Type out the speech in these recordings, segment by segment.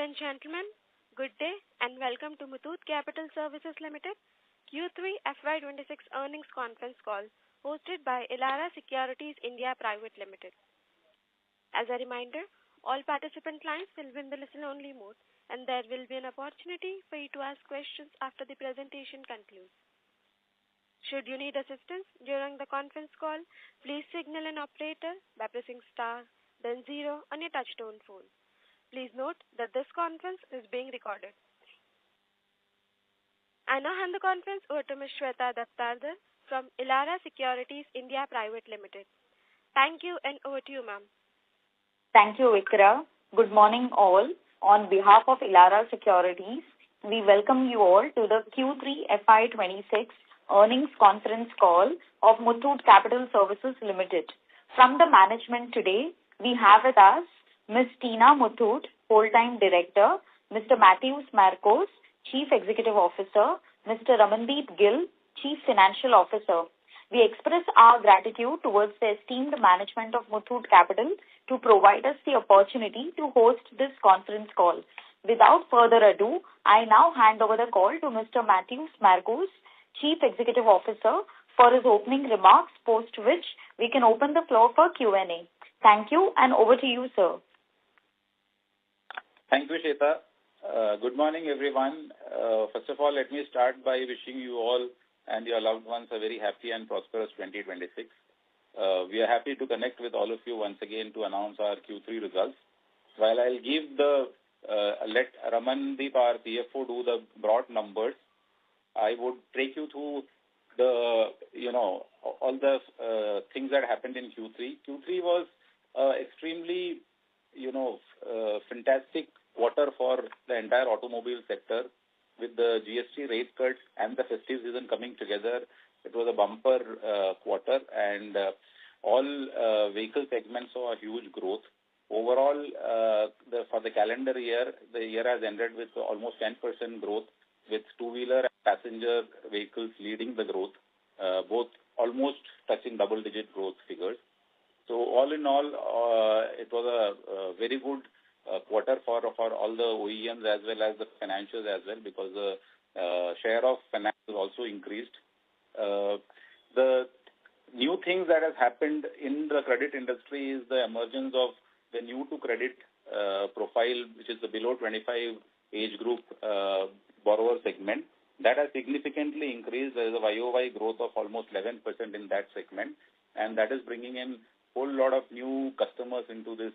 and gentlemen, good day and welcome to Muthoot Capital Services Limited Q3 FY26 earnings conference call hosted by Elara Securities India Private Limited. As a reminder, all participant lines will be in the listen-only mode and there will be an opportunity for you to ask questions after the presentation concludes. Should you need assistance during the conference call, please signal an operator by pressing star, then 0 on your touchtone phone. Please note that this conference is being recorded. I now hand the conference over to Ms. Shweta Daftardar from Elara Securities India Private Limited. Thank you and over to you, ma'am. Thank you, Ikra. Good morning, all. On behalf of Elara Securities, we welcome you all to the Q3 FY26 earnings conference call of Muthoot Capital Services Limited. From the management today, we have with us Ms. Tina Muthoot, Full-Time Director, Mr. Matthews Marcos, Chief Executive Officer, Mr. Ramandeep Gill, Chief Financial Officer. We express our gratitude towards the esteemed management of Muthoot Capital to provide us the opportunity to host this conference call. Without further ado, I now hand over the call to Mr. Matthews Marcos, Chief Executive Officer, for his opening remarks, post which we can open the floor for Q&A. Thank you and over to you, sir. Thank you, Shweta. Good morning, everyone. First of all, let me start by wishing you all and your loved ones a very happy and prosperous 2026. We are happy to connect with all of you once again to announce our Q3 results. While I'll give let Ramandeep, our CFO, do the broad numbers, I would take you through all the things that happened in Q3. Q3 was extremely, fantastic quarter for the entire automobile sector with the GST rate cuts and the festive season coming together. It was a bumper quarter and all vehicle segments saw a huge growth. Overall, for the calendar year, the year has ended with almost 10% growth, with two-wheeler and passenger vehicles leading the growth, both almost touching double-digit growth figures. So all in all, it was a very good quarter for all the OEMs as well as the financials as well, because the share of financials also increased. The new things that has happened in the credit industry is the emergence of the new to credit profile, which is the below 25 age group borrower segment. That has significantly increased. There is a YOY growth of almost 11% in that segment, and that is bringing in a whole lot of new customers into this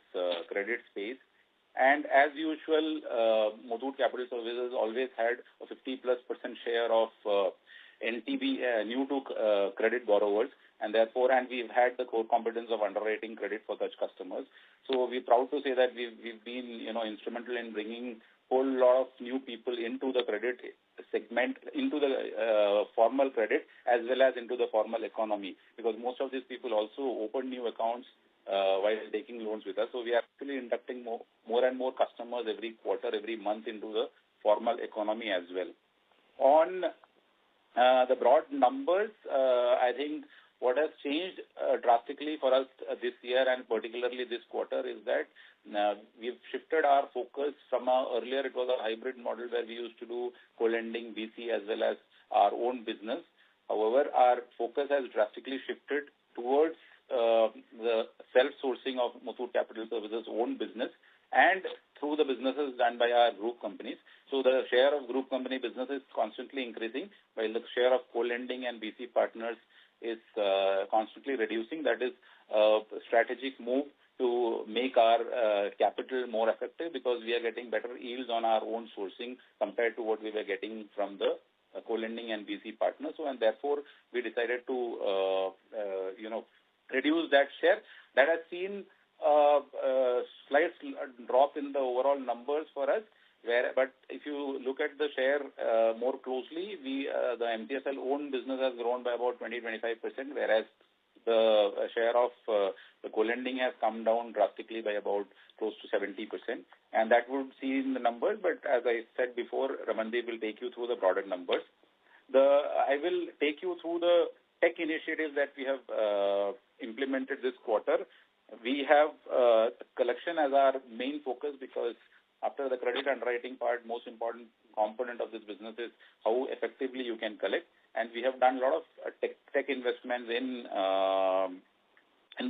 credit space. And as usual, Muthoot Capital Services always had a 50+% share of NTB, new to credit borrowers, and therefore, we've had the core competence of underwriting credit for such customers. So we're proud to say that we've been, instrumental in bringing whole lot of new people into the credit segment, into the formal credit as well as into the formal economy, because most of these people also open new accounts while taking loans with us. So we are actually inducting more and more customers every quarter, every month into the formal economy as well. On the broad numbers, I think what has changed drastically for us this year and particularly this quarter is that we've shifted our focus from earlier it was a hybrid model where we used to do co-lending, BC as well as our own business. However, our focus has drastically shifted towards the self-sourcing of Muthoot Capital Services' own business and through the businesses done by our group companies. So the share of group company business is constantly increasing, while the share of co-lending and BC partners is constantly reducing. That is a strategic move to make our capital more effective, because we are getting better yields on our own sourcing compared to what we were getting from the co-lending and BC partners. So, and therefore, we decided to, reduce that share. That has seen a slight drop in the overall numbers for us. But if you look at the share more closely, the MTSL own business has grown by about 20-25%, whereas the share of the co-lending has come down drastically by about close to 70%. And that would see in the numbers, but as I said before, Ramandeep will take you through the broader numbers. I will take you through the tech initiatives that we have implemented this quarter. We have collection as our main focus, because after the credit underwriting part, most important component of this business is how effectively you can collect. And we have done a lot of tech investments in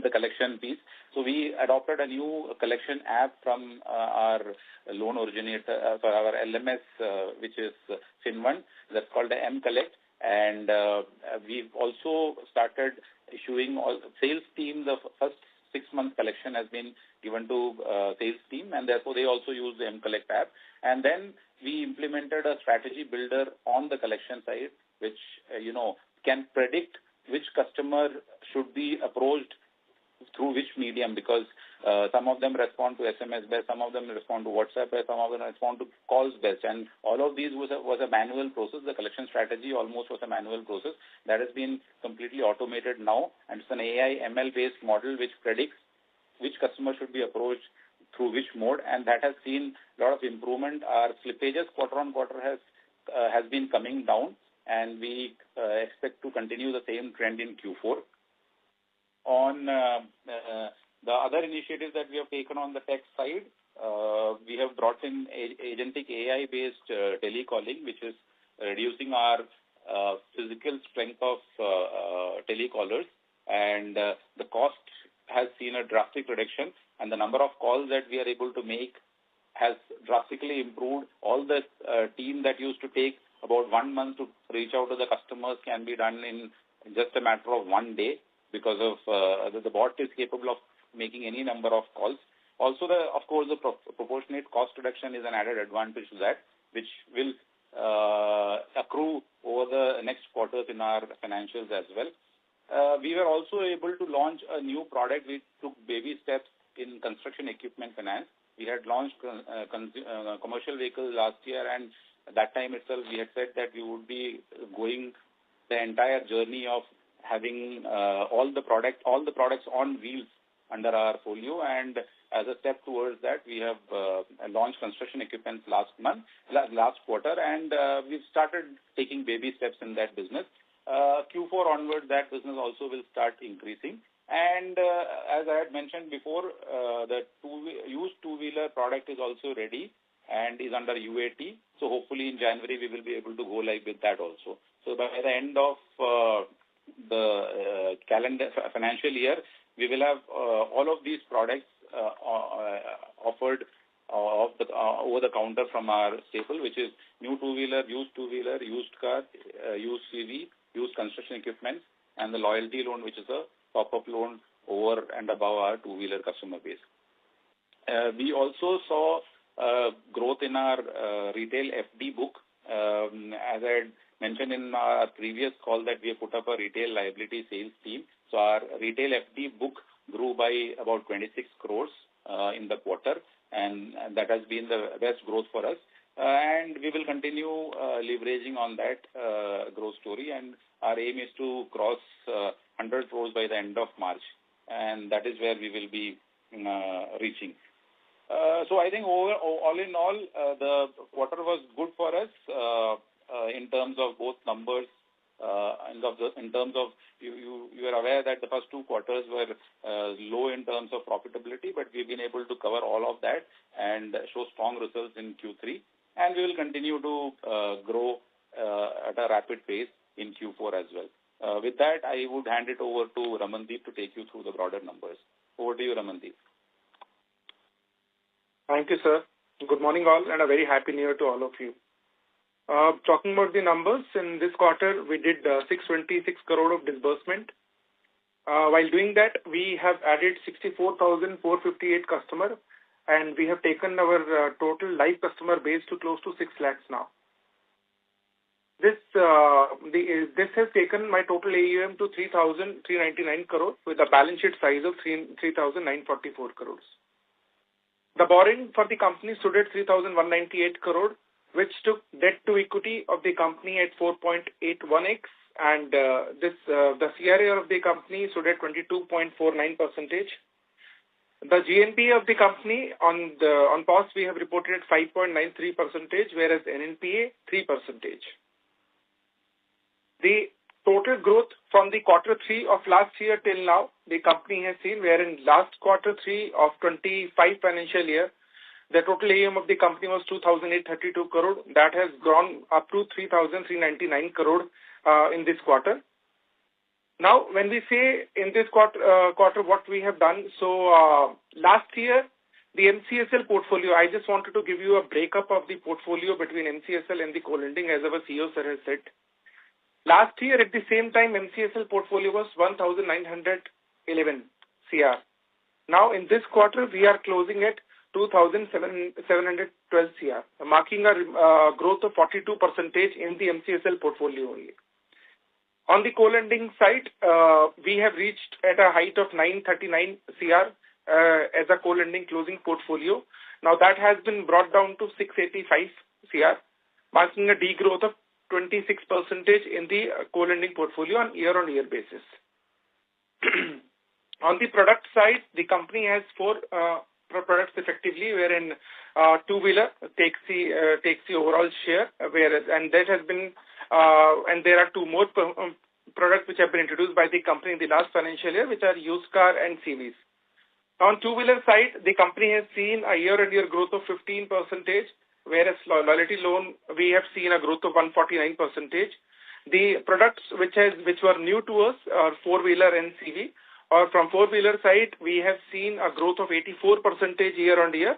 the collection piece. So we adopted a new collection app from our loan originator, for our LMS, which is FinOne, that's called the M-Collect. And we've also started issuing all sales team. The first 6-month collection has been given to sales team, and therefore they also use the M-Collect app. And then we implemented a strategy builder on the collection side, which, can predict which customer should be approached through which medium, because some of them respond to SMS best, some of them respond to WhatsApp best, some of them respond to calls best, and all of these was a manual process. The collection strategy almost was a manual process that has been completely automated now, and it's an AI ML based model which predicts which customer should be approached through which mode, and that has seen a lot of improvement. Our slippages quarter on quarter has been coming down, and we expect to continue the same trend in Q4. On the other initiatives that we have taken on the tech side, we have brought in agentic AI-based telecalling, which is reducing our physical strength of telecallers, and the cost has seen a drastic reduction, and the number of calls that we are able to make has drastically improved. All the team that used to take about 1 month to reach out to the customers can be done in just a matter of 1 day, because of the bot is capable of making any number of calls. Also, of course, the proportionate cost reduction is an added advantage to that, which will accrue over the next quarters in our financials as well. We were also able to launch a new product. We took baby steps in construction equipment finance. We had launched commercial vehicles last year, and at that time itself we had said that we would be going the entire journey of having all the products on wheels under our folio, and as a step towards that, we have launched construction equipment last quarter, and we've started taking baby steps in that business. Q4 onward, that business also will start increasing. And as I had mentioned before, the used two-wheeler product is also ready and is under UAT. So hopefully in January we will be able to go live with that also. So by the end of the calendar financial year, we will have all of these products offered over the counter from our staple, which is new two-wheeler, used car, used CV, used construction equipment, and the loyalty loan, which is a top-up loan over and above our two-wheeler customer base. We also saw growth in our retail FD book. As I had mentioned in our previous call, that we have put up a retail liability sales team. So our retail FD book grew by about 26 crores in the quarter, and that has been the best growth for us. And we will continue leveraging on that growth story, and our aim is to cross 100 crores by the end of March, and that is where we will be reaching. So I think all in all, the quarter was good for us in terms of both numbers. In terms of you are aware that the first 2 quarters were low in terms of profitability, but we've been able to cover all of that and show strong results in Q3, and we will continue to grow at a rapid pace in Q4 as well. With that, I would hand it over to Ramandeep to take you through the broader numbers. Over to you, Ramandeep. Thank you, sir. Good morning, all, and a very happy New Year to all of you. Talking about the numbers, in this quarter, we did 626 crore of disbursement. While doing that, we have added 64,458 customers, and we have taken our total live customer base to close to 6 lakhs now. This has taken my total AUM to 3,399 crore with a balance sheet size of 3,944 crores. The borrowing for the company stood at 3,198 crore, which took debt to equity of the company at 4.81x, and the CRAR of the company stood at 22.49%. The GNPA of the company on POS we have reported at 5.93%, whereas NNPA 3%. The total growth from the quarter 3 of last year till now, the company has seen, wherein last quarter 3 of 25 financial year, The total AUM of the company was 2,832 crore. That has grown up to 3,399 crore in this quarter. Now, when we say in this quarter what we have done, so last year, the MCSL portfolio, I just wanted to give you a breakup of the portfolio between MCSL and the co-lending, as our CEO sir has said. Last year, at the same time, MCSL portfolio was 1,911 CR. Now, in this quarter, we are closing at 2,712 CR, marking a growth of 42% in the MCSL portfolio only. On the co-lending side, we have reached at a height of 939 CR as a co-lending closing portfolio. Now, that has been brought down to 685 CR, marking a degrowth of 26% in the co-lending portfolio on year-on-year basis. On the product side, the company has four products effectively, wherein two-wheeler takes the overall share, and that has been and there are two more products which have been introduced by the company in the last financial year, which are used car and CVs. On two-wheeler side, the company has seen a year-on-year growth of 15%, whereas loyalty loan, we have seen a growth of 149%. The products which were new to us are four-wheeler and CV. Or from four-wheeler side, we have seen a growth of 84% year-on-year,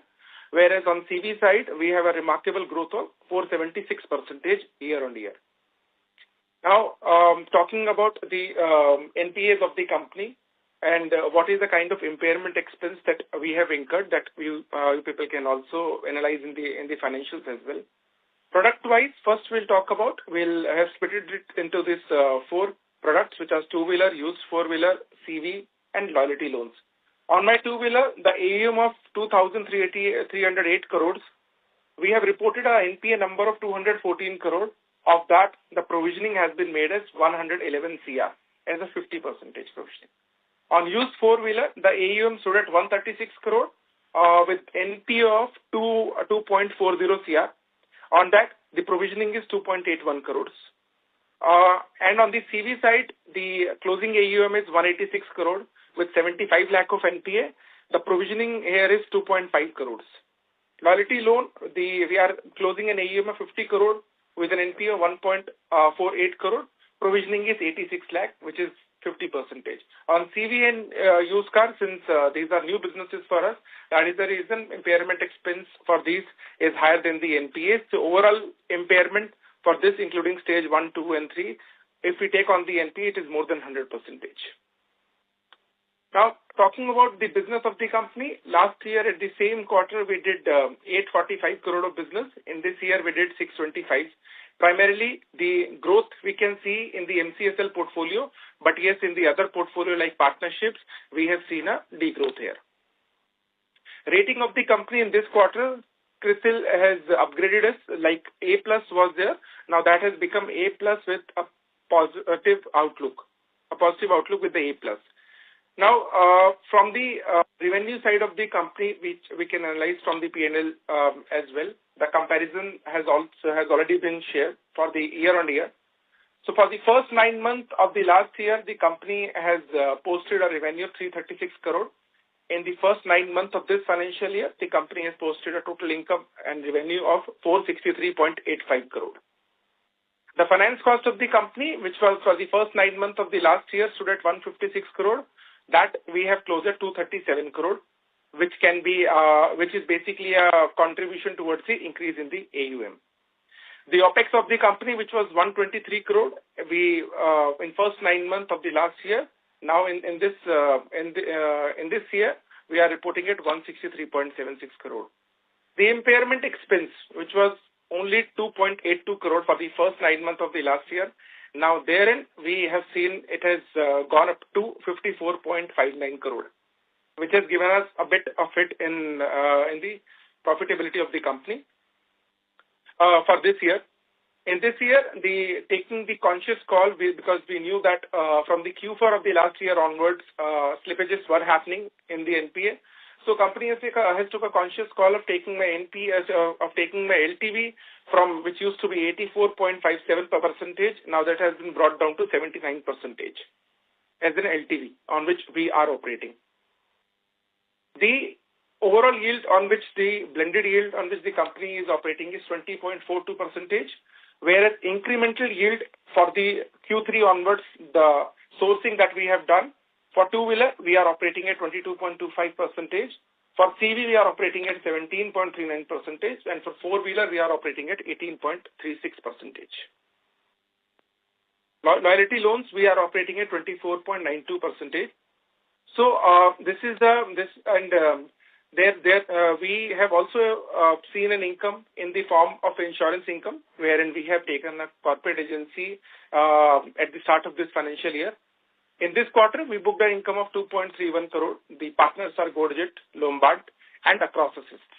whereas on CV side, we have a remarkable growth of 476% year-on-year. Now, talking about the NPAs of the company and what is the kind of impairment expense that we have incurred that you people can also analyze in the financials as well. Product-wise, first we'll have split it into these four products, which are two-wheeler, used four-wheeler, CV, and loyalty loans. On my two-wheeler, the AUM of 2,308 crores, we have reported a NPA number of 214 crore. Of that, the provisioning has been made as 111 CR as a 50% provisioning. On used four-wheeler, the AUM stood at 136 crore with NPA of 2.40 CR. On that, the provisioning is 2.81 crores. And on the CV side, the closing AUM is 186 crore with 75 lakh of NPA. The provisioning here is 2.5 crores. Loyalty loan, we are closing an AUM of 50 crore with an NPA of 1.48 crore. Provisioning is 86 lakh, which is 50%. On CV and used car, since these are new businesses for us, that is the reason impairment expense for these is higher than the NPAs. So overall impairment for this, including stage 1, 2, and 3, if we take on the NPA, it is more than 100%. Now, talking about the business of the company, last year at the same quarter, we did 845 crore of business. In this year, we did 625. Primarily, the growth we can see in the MCSL portfolio, but yes, in the other portfolio like partnerships, we have seen a degrowth here. Rating of the company in this quarter, CRISIL has upgraded us, like A+ was there. Now that has become A+ with a positive outlook with the A+. Now, from the revenue side of the company, which we can analyze from the P&L as well, the comparison has already been shared for the year-on-year. So for the first 9 months of the last year, the company has posted a revenue of 336 crore. In the first 9 months of this financial year, the company has posted a total income and revenue of 463.85 crore. The finance cost of the company, which was for the first 9 months of the last year, stood at 156 crore. That we have closed at 237 crore, which is basically a contribution towards the increase in the AUM. The OPEX of the company, which was 123 crore, we in first 9 months of the last year. Now in this year, we are reporting at 163.76 crore. The impairment expense, which was only 2.82 crore for the first 9 months of the last year, now therein we have seen it has gone up to 54.59 crore, which has given us a bit of it in the profitability of the company for this year. In this year, taking the conscious call, because we knew that from the Q4 of the last year onwards, slippages were happening in the NPA. So company has took a conscious call of taking my NPA, of taking my LTV from which used to be 84.57%. Now that has been brought down to 79% as an LTV on which we are operating. The overall yield on which the blended yield on which the company is operating is 20.42%, whereas incremental yield for the Q3 onwards, the sourcing that we have done, for two-wheeler, we are operating at 22.25%. For CV, we are operating at 17.39%, and for four-wheeler, we are operating at 18.36%. Loyalty loans, we are operating at 24.92%. So we have also seen an income in the form of insurance income, wherein we have taken a corporate agency at the start of this financial year. In this quarter, we booked an income of 2.31 crore. The partners are Godjet, Lombard, and Across Assists.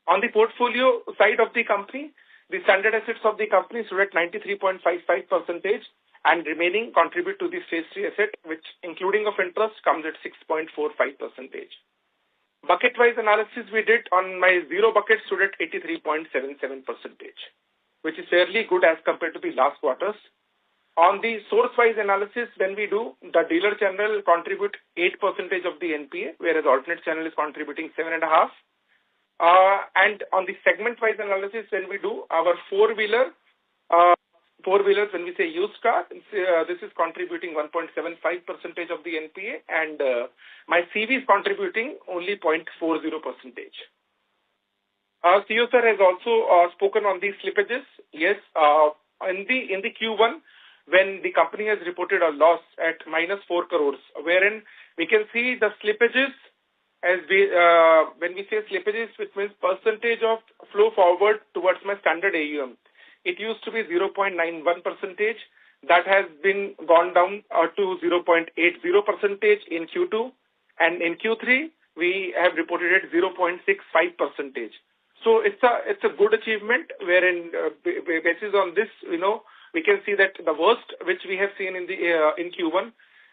On the portfolio side of the company, the standard assets of the company stood at 93.55%, and remaining contribute to the stage 3 asset, which including of interest comes at 6.45%. Bucket-wise analysis we did on my zero bucket stood at 83.77%, which is fairly good as compared to the last quarters. On the source-wise analysis, when we do, the dealer channel contribute 8% of the NPA, whereas alternate channel is contributing 7.5%. And on the segment-wise analysis, when we do our four-wheelers, when we say used car, this is contributing 1.75% of the NPA, and my CV is contributing only 0.40%. CEO sir has also spoken on these slippages. Yes, in the Q1, when the company has reported a loss at -4 crores, wherein we can see the slippages as when we say slippages, which means percentage of flow forward towards my standard AUM. It used to be 0.91%. That has been gone down to 0.80% in Q2, and in Q3 we have reported at 0.65%. So it's a good achievement, wherein basis on this, we can see that the worst which we have seen in Q1,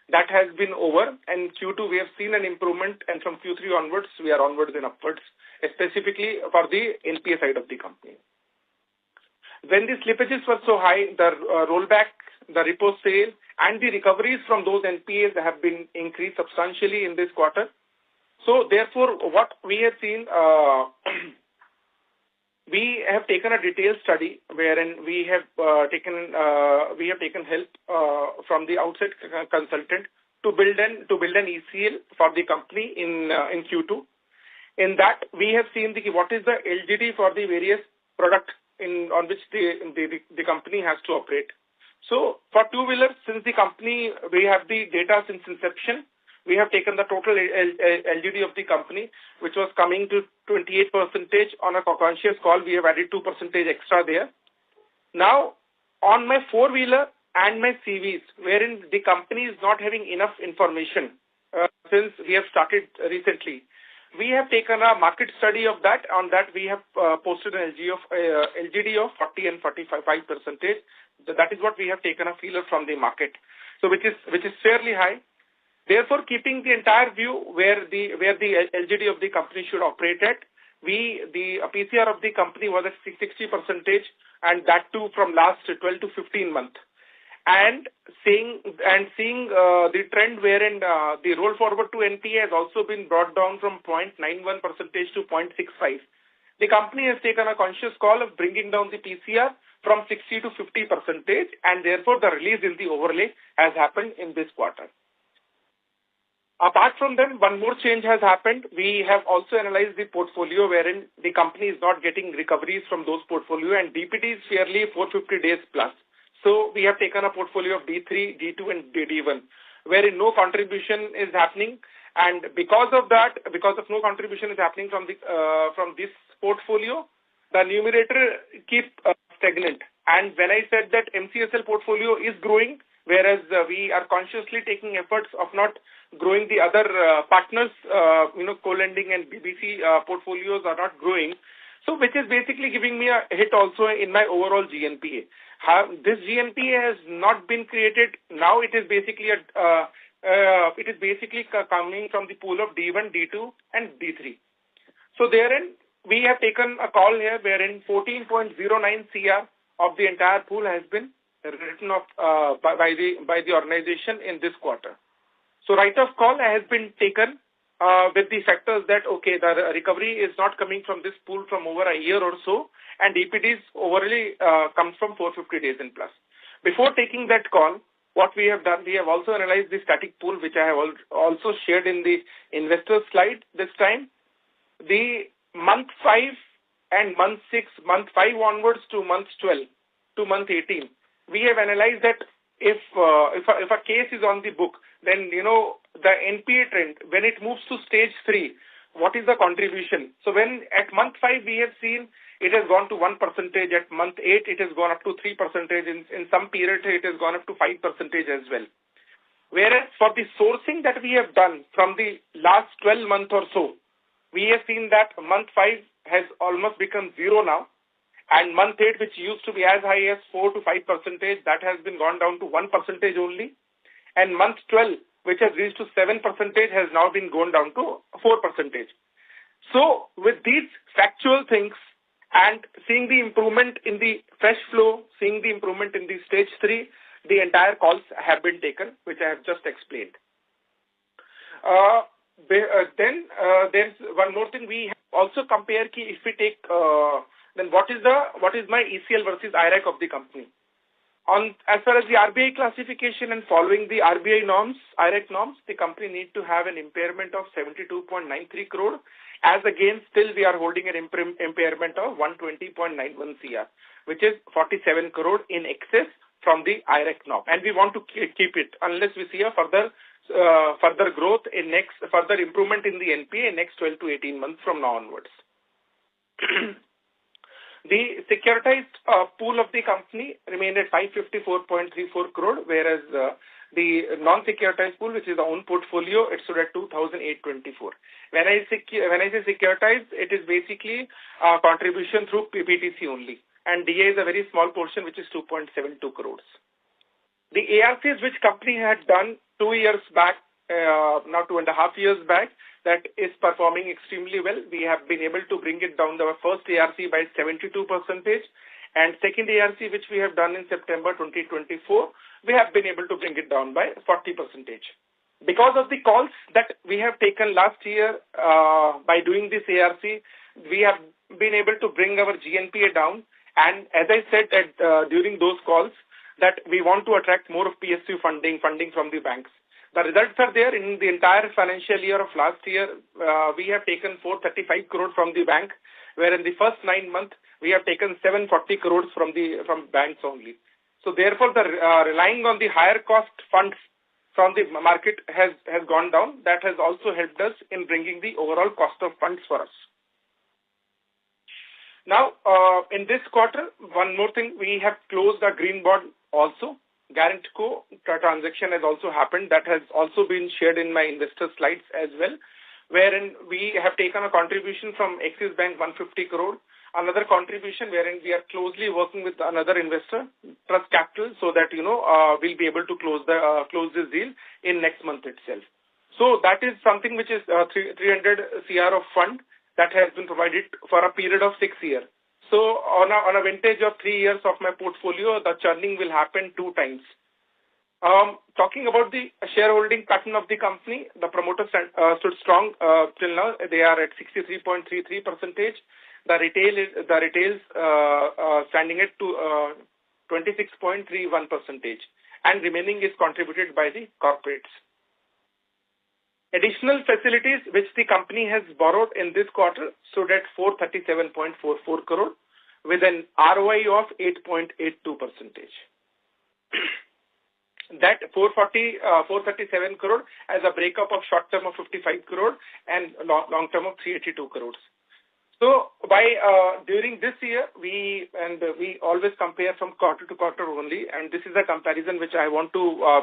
that has been over, and Q2 we have seen an improvement, and from Q3 onwards we are onwards and upwards, specifically for the NPA side of the company. When the slippages were so high, the rollback, the repo sale, and the recoveries from those NPAs have been increased substantially in this quarter. So therefore, what we have seen, we have taken a detailed study wherein we have taken help from the outside consultant to build an ECL for the company in Q2. In that, we have seen what is the LGD for the various products on which the company has to operate. So for two-wheelers, since the company, we have the data since inception, we have taken the total LGD of the company, which was coming to 28%. On a conscious call, we have added 2% extra there. Now, on my four-wheeler and my CVs, wherein the company is not having enough information since we have started recently, we have taken a market study of that. On that, we have posted an LGD of 40 and 45%. That is what we have taken a feeler from the market. So which is fairly high. Therefore, keeping the entire view where the LGD of the company should operate at, the PCR of the company was at 60%, and that too from last 12 to 15 months. And seeing the trend wherein the roll forward to NPA has also been brought down from 0.91% to 0.65%. The company has taken a conscious call of bringing down the PCR from 60 to 50%, and therefore the release in the overlay has happened in this quarter. Apart from them, one more change has happened. We have also analyzed the portfolio wherein the company is not getting recoveries from those portfolio, and DPD is fairly 450 days plus. So we have taken a portfolio of D3, D2, and D1, wherein no contribution is happening, and because of no contribution is happening from this portfolio, the numerator keep stagnant. And when I said that MCSL portfolio is growing, whereas we are consciously taking efforts of not growing the other partners, co-lending and BBC portfolios are not growing. So which is basically giving me a hit also in my overall GNPA. This GNPA has not been created. Now it is basically coming from the pool of D1, D2, and D3. So therein we have taken a call here wherein 14.09 CR of the entire pool has been written off by the organization in this quarter. So write-off call has been taken with the factors that, okay, the recovery is not coming from this pool from over a year or so, and DPDs overly comes from 450 days and plus. Before taking that call, what we have done, we have also analyzed the static pool, which I have also shared in the investor slide this time. The month 5 and month 6, month 5 onwards to month 12 to month 18, we have analyzed that if a case is on the book, then, the NPA trend, when it moves to stage 3, what is the contribution? So when at month 5, we have seen it has gone to 1%. At month 8, it has gone up to 3%. In some period, it has gone up to 5% as well. Whereas for the sourcing that we have done from the last 12 months or so, we have seen that month 5 has almost become 0 now. And month 8, which used to be as high as 4 to 5%, that has been gone down to 1% only. And month 12, which has reached to 7%, has now been gone down to 4%. So with these factual things and seeing the improvement in the fresh flow, seeing the improvement in the stage 3, the entire calls have been taken, which I have just explained. Then there's one more thing. We also compare if we take then what is my ECL versus IRAC of the company. As far as the RBI classification and following the RBI norms, IRAC norms, the company need to have an impairment of 72.93 crore. As again, still we are holding an impairment of 120.91 CR, which is 47 crore in excess from the IRAC norm. And we want to keep it unless we see a further growth in further improvement in the NPA in next 12 to 18 months from now onwards. The securitized pool of the company remained at 554.34 crore, whereas the non-securitized pool, which is the own portfolio, it stood at 2,824. When I say securitized, it is basically contribution through PTC only, and DA is a very small portion, which is 2.72 crores. The ARCs which company had done 2 years back, now 2.5 years back, that is performing extremely well. We have been able to bring it down, the first ARC by 72%, and second ARC which we have done in September 2024, we have been able to bring it down by 40%. Because of the calls that we have taken last year by doing this ARC, we have been able to bring our GNPA down, and as I said during those calls, that we want to attract more of PSU funding from the banks. The results are there. In the entire financial year of last year, we have taken 435 crores from the bank, where in the first 9 months, we have taken 740 crores from banks only. So therefore, the relying on the higher cost funds from the market has gone down. That has also helped us in bringing the overall cost of funds for us. Now, in this quarter, one more thing, we have closed a green bond also. Guarantco transaction has also happened. That has also been shared in my investor slides as well, wherein we have taken a contribution from Axis Bank 150 crore, another contribution wherein we are closely working with another investor, Trust Capital, so that we'll be able to close this deal in next month itself. So that is something which is 300 CR of fund that has been provided for a period of 6 years. So on a vintage of 3 years of my portfolio, the churning will happen 2 times. Talking about the shareholding pattern of the company, the promoters stood strong till now. They are at 63.33%. The retails standing at 26.31%, and remaining is contributed by the corporates. Additional facilities which the company has borrowed in this quarter stood at 437.44 crore with an ROI of 8.82%. That 437 crore as a breakup of short term of 55 crore and long term of 382 crores. So during this year, we always compare from quarter to quarter only, and this is a comparison which I want to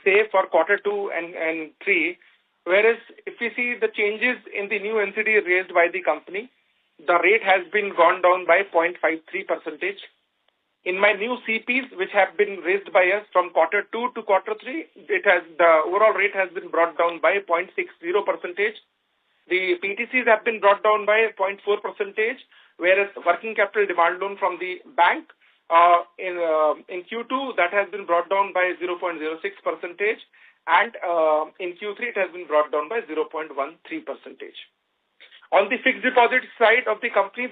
say for quarter 2 and 3, whereas if we see the changes in the new NCD raised by the company, the rate has been gone down by 0.53%. In my new CPs, which have been raised by us from quarter 2 to quarter 3, the overall rate has been brought down by 0.60%. The PTCs have been brought down by 0.4%, whereas working capital demand loan from the bank in Q2, that has been brought down by 0.06%, and in Q3 it has been brought down by 0.13%. On the fixed deposit side of the company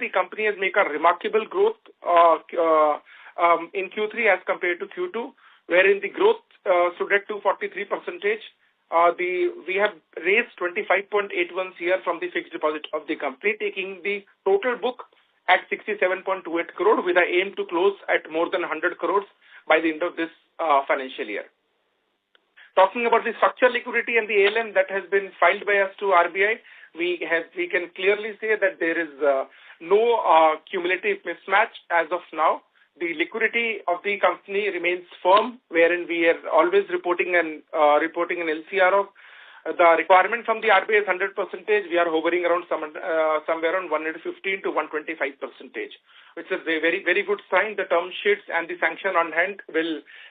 has made a remarkable growth in Q3 as compared to Q2, wherein the growth stood at 243%. We have raised 25.81 CR from the fixed deposit of the company, taking the total book at 67.28 crore with an aim to close at more than 100 crores by the end of this financial year. Talking about the structural liquidity and the ALM that has been filed by us to RBI, we can clearly say that there is no cumulative mismatch as of now. The liquidity of the company remains firm, wherein we are always reporting an LCR of the requirement from the RBI is 100%. We are hovering around somewhere around 115 to 125%, which is a very, very good sign. The term sheets and the sanction on hand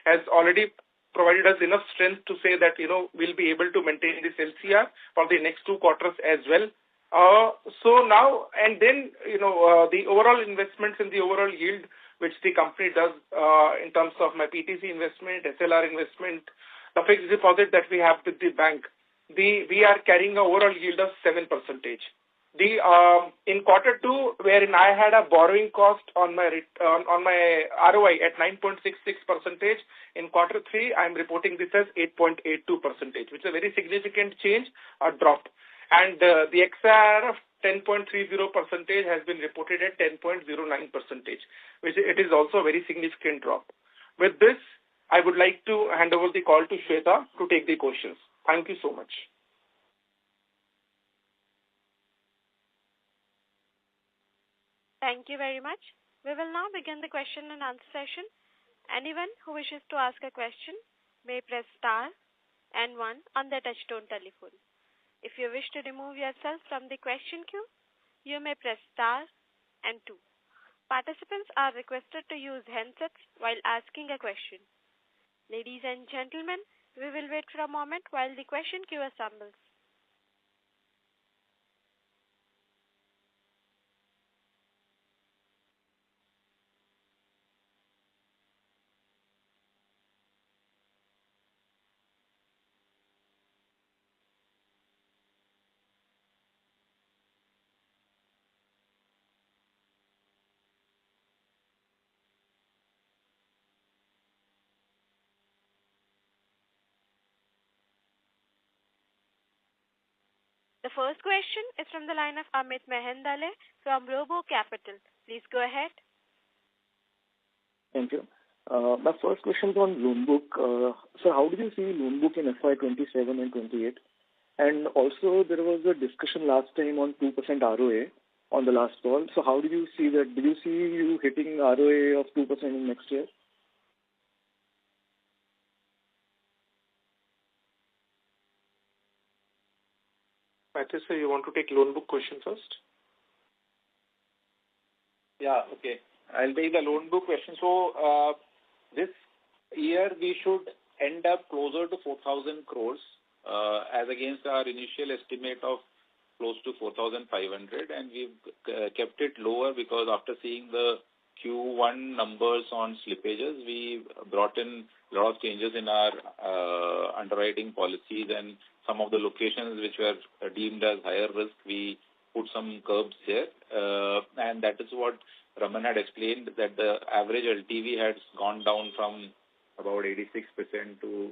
has already provided us enough strength to say that, we'll be able to maintain this LCR for the next 2 quarters as well. So now, and then, the overall investments in the overall yield, which the company does in terms of my PTC investment, SLR investment, the fixed deposit that we have with the bank, we are carrying an overall yield of 7%. In quarter 2, wherein I had a borrowing cost on my ROI at 9.66%, in quarter 3 I am reporting this as 8.82%, which is a very significant change, a drop. And the XR of 10.30% has been reported at 10.09%, which it is also a very significant drop. With this, I would like to hand over the call to Shweta to take the questions. Thank you so much. Thank you very much. We will now begin the question and answer session. Anyone who wishes to ask a question may press star and 1 on their touchtone telephone. If you wish to remove yourself from the question queue, you may press star and 2. Participants are requested to use handsets while asking a question. Ladies and gentlemen, we will wait for a moment while the question queue assembles. The first question is from the line of Amit Mehendale from Robo Capital. Please go ahead. Thank you. My first question is on loan book. So how do you see loan book in FY27 and 28? And also there was a discussion last time on 2% ROA on the last call. So how did you see that? Did you see you hitting ROA of 2% in next year? Matthew, sir, you want to take loan book question first? Yeah, okay. I'll take the loan book question. So, this year we should end up closer to 4,000 crores as against our initial estimate of close to 4,500, and we've kept it lower because after seeing the Q1 numbers on slippages, we brought in a lot of changes in our underwriting policies, and some of the locations which were deemed as higher risk, we put some curbs there, and that is what Raman had explained, that the average LTV has gone down from about 86% to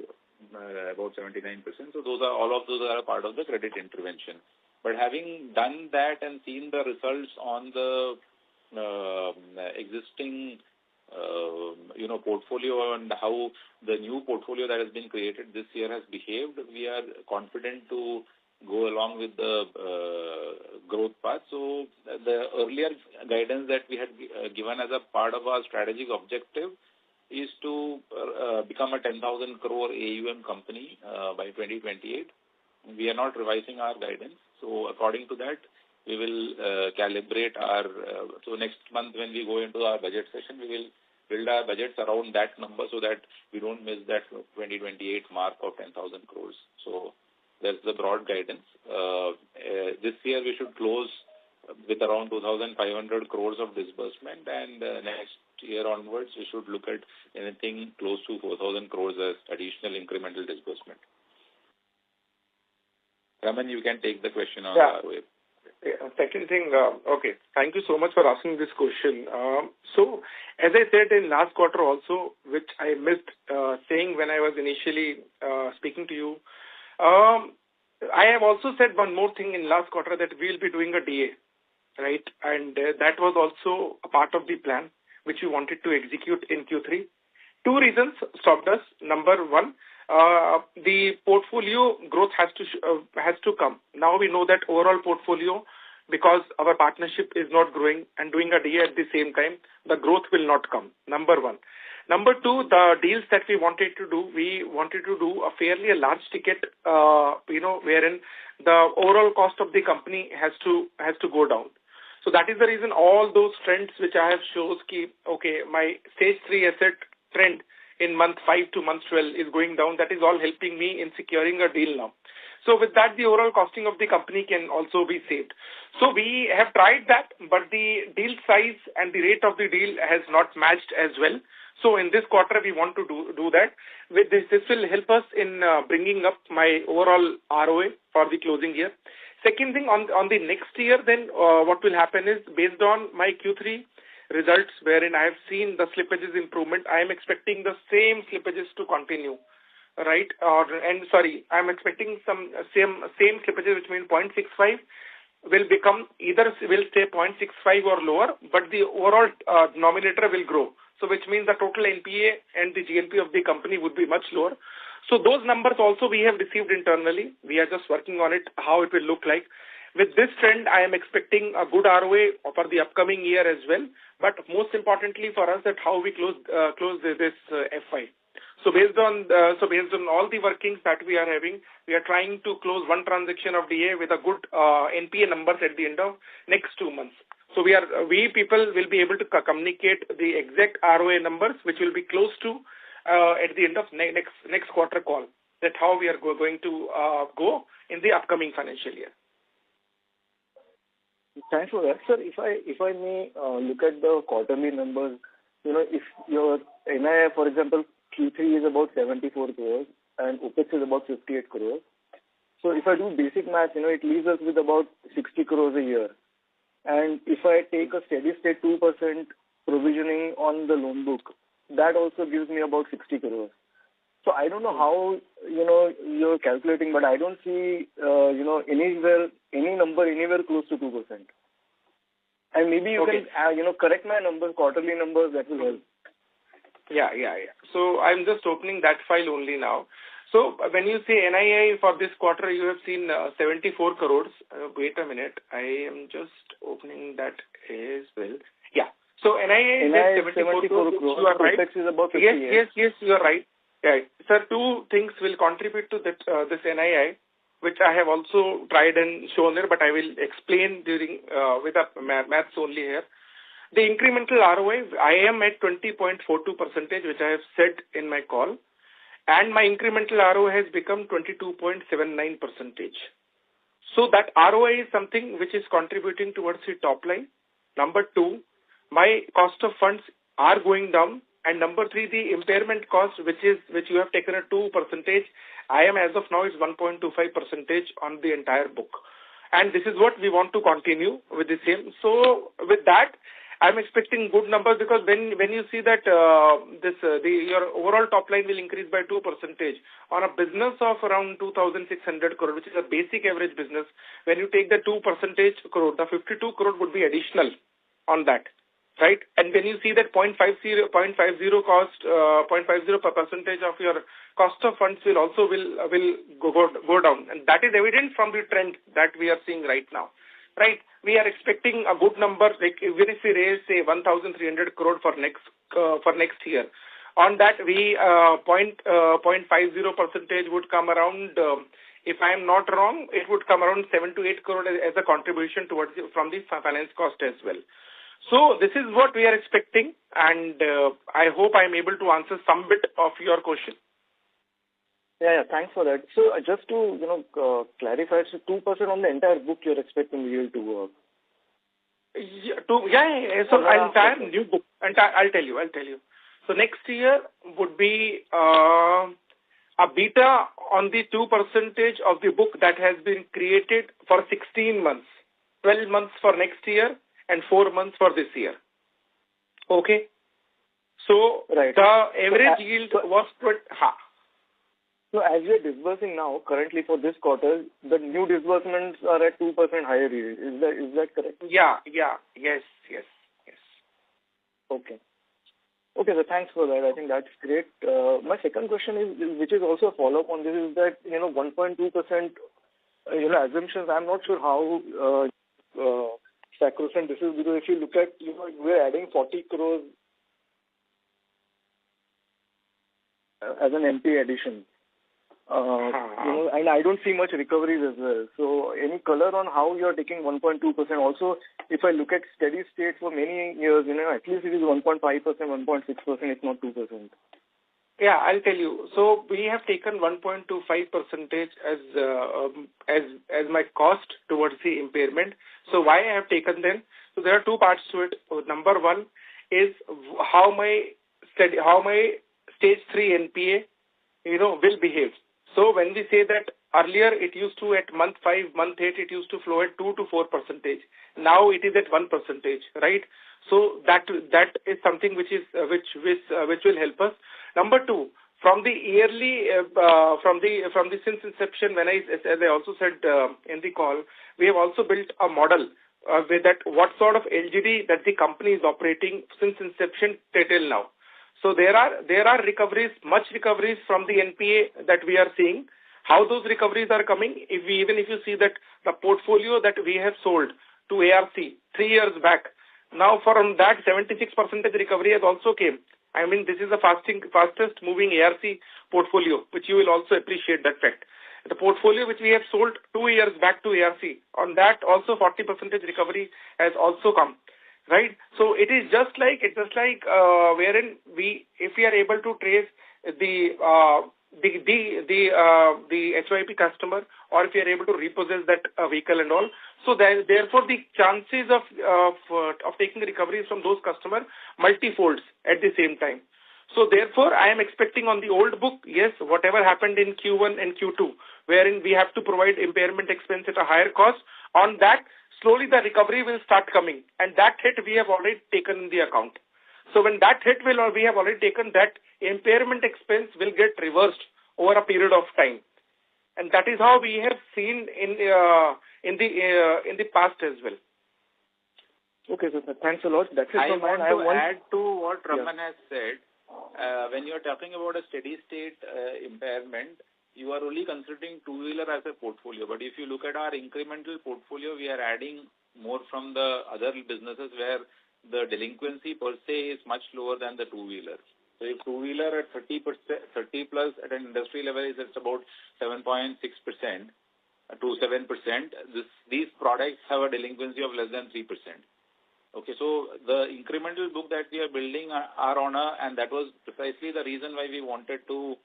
about 79%. So all of those are a part of the credit intervention. But having done that and seen the results on the existing portfolio and how the new portfolio that has been created this year has behaved, we are confident to go along with the growth path. So the earlier guidance that we had given as a part of our strategic objective is to become a 10,000 crore AUM company by 2028. We are not revising our guidance. So according to that, we will calibrate our, so next month when we go into our budget session, we will build our budgets around that number so that we don't miss that 2028 mark of 10,000 crores. So that's the broad guidance. This year we should close with around 2,500 crores of disbursement, and next year onwards we should look at anything close to 4,000 crores as additional incremental disbursement. Raman, you can take the question on ROA. Yeah, second thing, okay, thank you so much for asking this question. So, as I said in last quarter also, which I missed saying when I was initially speaking to you, I have also said one more thing in last quarter that we will be doing a DA, right? And that was also a part of the plan which we wanted to execute in Q3. Two reasons stopped us. Number one, the portfolio growth has to come. Now we know that overall portfolio, because our partnership is not growing and doing a DA at the same time, the growth will not come. Number one. Number two, the deals that we wanted to do a fairly large ticket, wherein the overall cost of the company has to go down. So that is the reason all those trends which I have shows my stage 3 asset trend in month 5 to month 12 is going down. That is all helping me in securing a deal now. So with that, the overall costing of the company can also be saved. So we have tried that, but the deal size and the rate of the deal has not matched as well. So in this quarter, we want to do that. With this will help us in bringing up my overall ROA for the closing year. Second thing, on the next year, then what will happen is, based on my Q3 results, wherein I have seen the slippages improvement, I am expecting the same slippages to continue, right? I'm expecting some same slippages, which means 0.65 will become will stay 0.65 or lower, but the overall denominator will grow. So which means the total NPA and the GNP of the company would be much lower. So those numbers also we have received internally. We are just working on it, how it will look like. With this trend, I am expecting a good ROA for the upcoming year as well. But most importantly for us, that how we close this FY. So based on all the workings that we are having, we are trying to close one transaction of DA with a good NPA numbers at the end of next 2 months. So we people will be able to communicate the exact ROA numbers, which will be close to at the end of next quarter call. That how we are going to go in the upcoming financial year. Thanks for that, sir. If I may look at the quarterly numbers, if your NII, for example, Q3 is about 74 crores and OPEX is about 58 crores. So if I do basic math, it leaves us with about 60 crores a year. And if I take a steady state 2% provisioning on the loan book, that also gives me about 60 crores. So I don't know how, you're calculating, but I don't see, any number anywhere close to 2%. And maybe you can, correct my numbers, quarterly numbers, that will help. Yeah. So I'm just opening that file only now. So when you say NII for this quarter, you have seen 74 crores. Wait a minute. I am just opening that as well. Yeah. So NII is 74 crores. You are right. Is about 58. Yes, you are right. Yeah. Sir, two things will contribute to that, this NII, which I have also tried and shown there, but I will explain during with the maths only here. The incremental ROI, I am at 20.42%, which I have said in my call. And my incremental ROI has become 22.79%. So that ROI is something which is contributing towards the top line. Number two, my cost of funds are going down. And number three, the impairment cost, which you have taken at 2%, I am as of now is 1.25% on the entire book. And this is what we want to continue with the same. So with that, I'm expecting good numbers, because when you see that your overall top line will increase by 2% on a business of around 2,600 crore, which is a basic average business. When you take the 2% crore, the 52 crore would be additional on that, right? And when you see that 0.50 cost, 0.50 percentage of your cost of funds will also go down, and that is evident from the trend that we are seeing right now. Right, we are expecting a good number. Like even if we raise say 1,300 crore for next year, on that we 0.50% would come around. If I am not wrong, it would come around 7 to 8 crore as a contribution towards from the finance cost as well. So this is what we are expecting, and I hope I am able to answer some bit of your question. Yeah, thanks for that. So just to, clarify, so 2% on the entire book you're expecting yield to work? Yeah. So entire new book, I'll tell you. So next year would be, a beta on the 2% of the book that has been created for 16 months, 12 months for next year and 4 months for this year. Okay. So Right. the average yield was So as we are disbursing now, currently for this quarter, the new disbursements are at 2% higher yield. Is that correct? Yes. Okay. Okay, so thanks for that. I think that's great. My second question is, which is also a follow-up on this, is that, 1.2%, assumptions, I'm not sure how sacrosanct this is, because if you look at, we're adding 40 crores as an MP addition. And I don't see much recoveries as well. So any color on how you're taking 1.2%? Also, if I look at steady state for many years, at least it is 1.5%, 1.6%, if not 2%. Yeah, I'll tell you. So we have taken 1.25% as my cost towards the impairment. So why I have taken them? So there are two parts to it. Number one is how my stage 3 NPA, will behave. So when we say that earlier it used to at month 5, month 8, it used to flow at 2 to 4%. Now it is at 1%, right? So that is something which will help us. Number two, from the yearly, from the since inception, as I also said in the call, we have also built a model with that what sort of LGD that the company is operating since inception till now. So there are recoveries, much recoveries from the NPA that we are seeing. How those recoveries are coming, even if you see that the portfolio that we have sold to ARC 3 years back, now from that 76% recovery has also came. I mean, this is the fastest moving ARC portfolio, which you will also appreciate that fact. The portfolio which we have sold 2 years back to ARC, on that also 40% recovery has also come. Right, so it is just like wherein if we are able to trace the HYP customer, or if we are able to repossess that vehicle and all, so therefore the chances of taking recoveries from those customers multifolds at the same time. So therefore, I am expecting on the old book, yes, whatever happened in Q1 and Q2, wherein we have to provide impairment expense at a higher cost, on that, slowly the recovery will start coming. And that hit we have already taken in the account. So when that hit we have already taken, that impairment expense will get reversed over a period of time. And that is how we have seen in the past as well. Okay, so thanks a lot. That's it from mine. I want to add to what Raman has said. When you are talking about a steady state impairment, you are only considering two-wheeler as a portfolio. But if you look at our incremental portfolio, we are adding more from the other businesses where the delinquency per se is much lower than the two-wheeler. So if two-wheeler at 30 plus at an industry level is at about 7.6% to 7%, these products have a delinquency of less than 3%. Okay, so the incremental book that we are building are on and that was precisely the reason why we wanted to,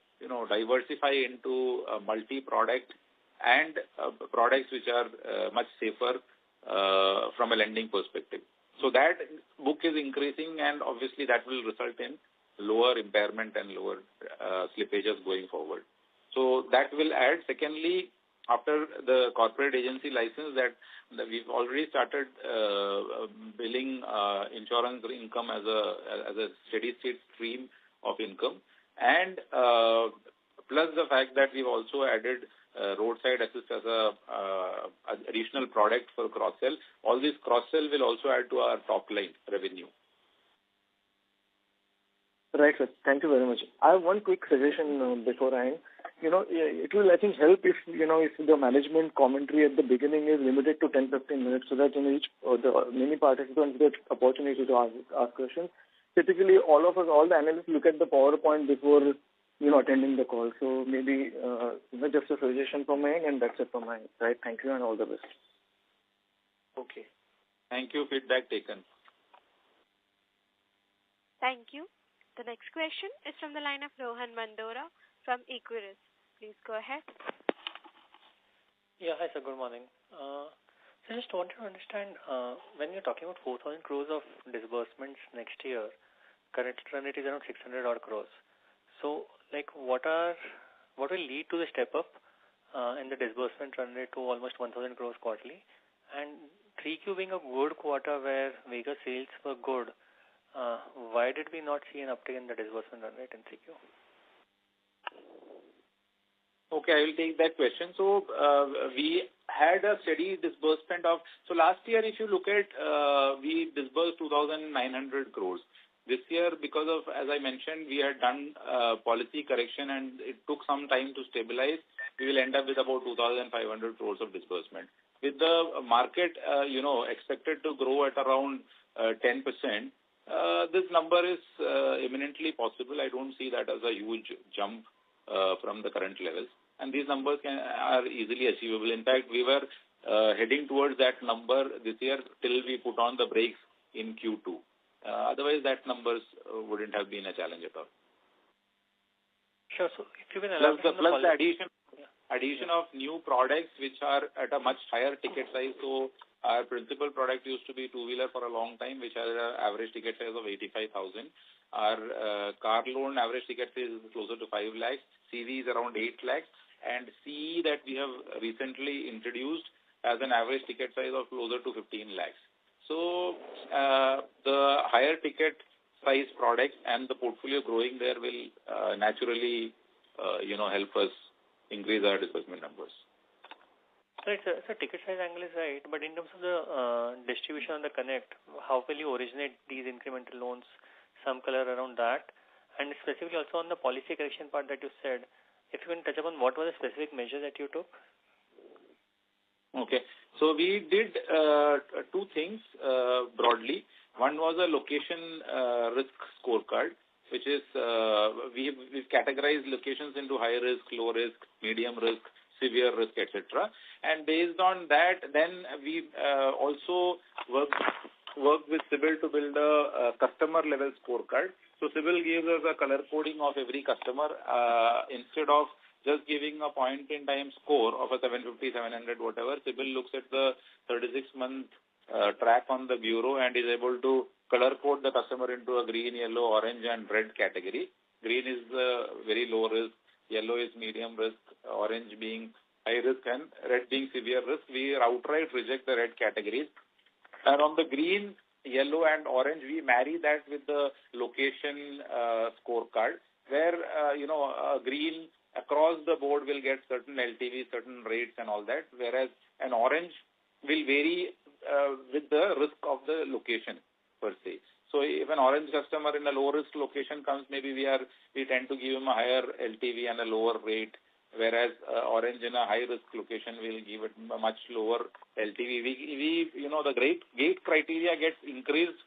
diversify into multi-product and products which are much safer from a lending perspective. So that book is increasing and obviously that will result in lower impairment and lower slippages going forward. So that will add. Secondly, after the corporate agency license that we've already started billing insurance income as a steady state stream of income, and plus the fact that we've also added roadside assist as a additional product for cross-sell. All this cross-sell will also add to our top line revenue. Right, sir. Thank you very much. I have one quick suggestion before I end. It will, I think, help if the management commentary at the beginning is limited to 10-15 minutes so that many participants get opportunity to ask questions. Typically, all the analysts look at the PowerPoint before, attending the call. So maybe just a suggestion from my end, and that's it from my end. Right? Thank you and all the best. Okay. Thank you. Feedback taken. Thank you. The next question is from the line of Rohan Mandora from Equirus. Please go ahead. Yeah, hi sir, good morning. So I just wanted to understand, when you're talking about 4,000 crores of disbursements next year, current run rate is around 600 odd crores. So, what are what will lead to the step up in the disbursement run rate to almost 1,000 crores quarterly? And 3Q being a good quarter where vehicle sales were good, why did we not see an uptick in the disbursement run rate in 3Q? Okay, I will take that question. So we had a steady disbursement of, so last year if you look at, we disbursed 2,900 crores. This year, because of, as I mentioned, we had done policy correction and it took some time to stabilize, we will end up with about 2,500 crores of disbursement. With the market, expected to grow at around 10%, this number is eminently possible. I don't see that as a huge jump from the current levels. And these numbers are easily achievable. In fact, we were heading towards that number this year till we put on the brakes in Q2. Otherwise, that numbers wouldn't have been a challenge at all. Sure. So if you can plus the addition of new products which are at a much higher ticket size. So our principal product used to be two-wheeler for a long time, which has an average ticket size of 85,000. Our car loan average ticket size is closer to 5 lakhs. CV is around 8 lakhs. And CE that we have recently introduced has an average ticket size of closer to 15 lakhs. So the higher ticket size products and the portfolio growing there will naturally, help us increase our disbursement numbers. So it's a ticket size angle is right, but in terms of the distribution on the connect, how will you originate these incremental loans? Some color around that, and specifically also on the policy correction part that you said, if you can touch upon what was the specific measure that you took? Okay. So we did two things broadly. One was a location risk scorecard, which is we've categorized locations into high risk, low risk, medium risk, severe risk, etc. And based on that, then we also worked with CIBIL to build a customer level scorecard. So CIBIL gives us a color coding of every customer instead of just giving a point-in-time score of a 750, 700, whatever. CIBIL looks at the 36-month track on the bureau and is able to color code the customer into a green, yellow, orange, and red category. Green is very low risk, yellow is medium risk, orange being high risk, and red being severe risk. We outright reject the red categories. And on the green, yellow, and orange, we marry that with the location scorecard, where, green across the board will get certain LTV, certain rates and all that, whereas an orange will vary with the risk of the location per se. So if an orange customer in a low risk location comes, maybe we tend to give him a higher LTV and a lower rate, whereas orange in a high risk location will give it a much lower LTV. The gate criteria gets increased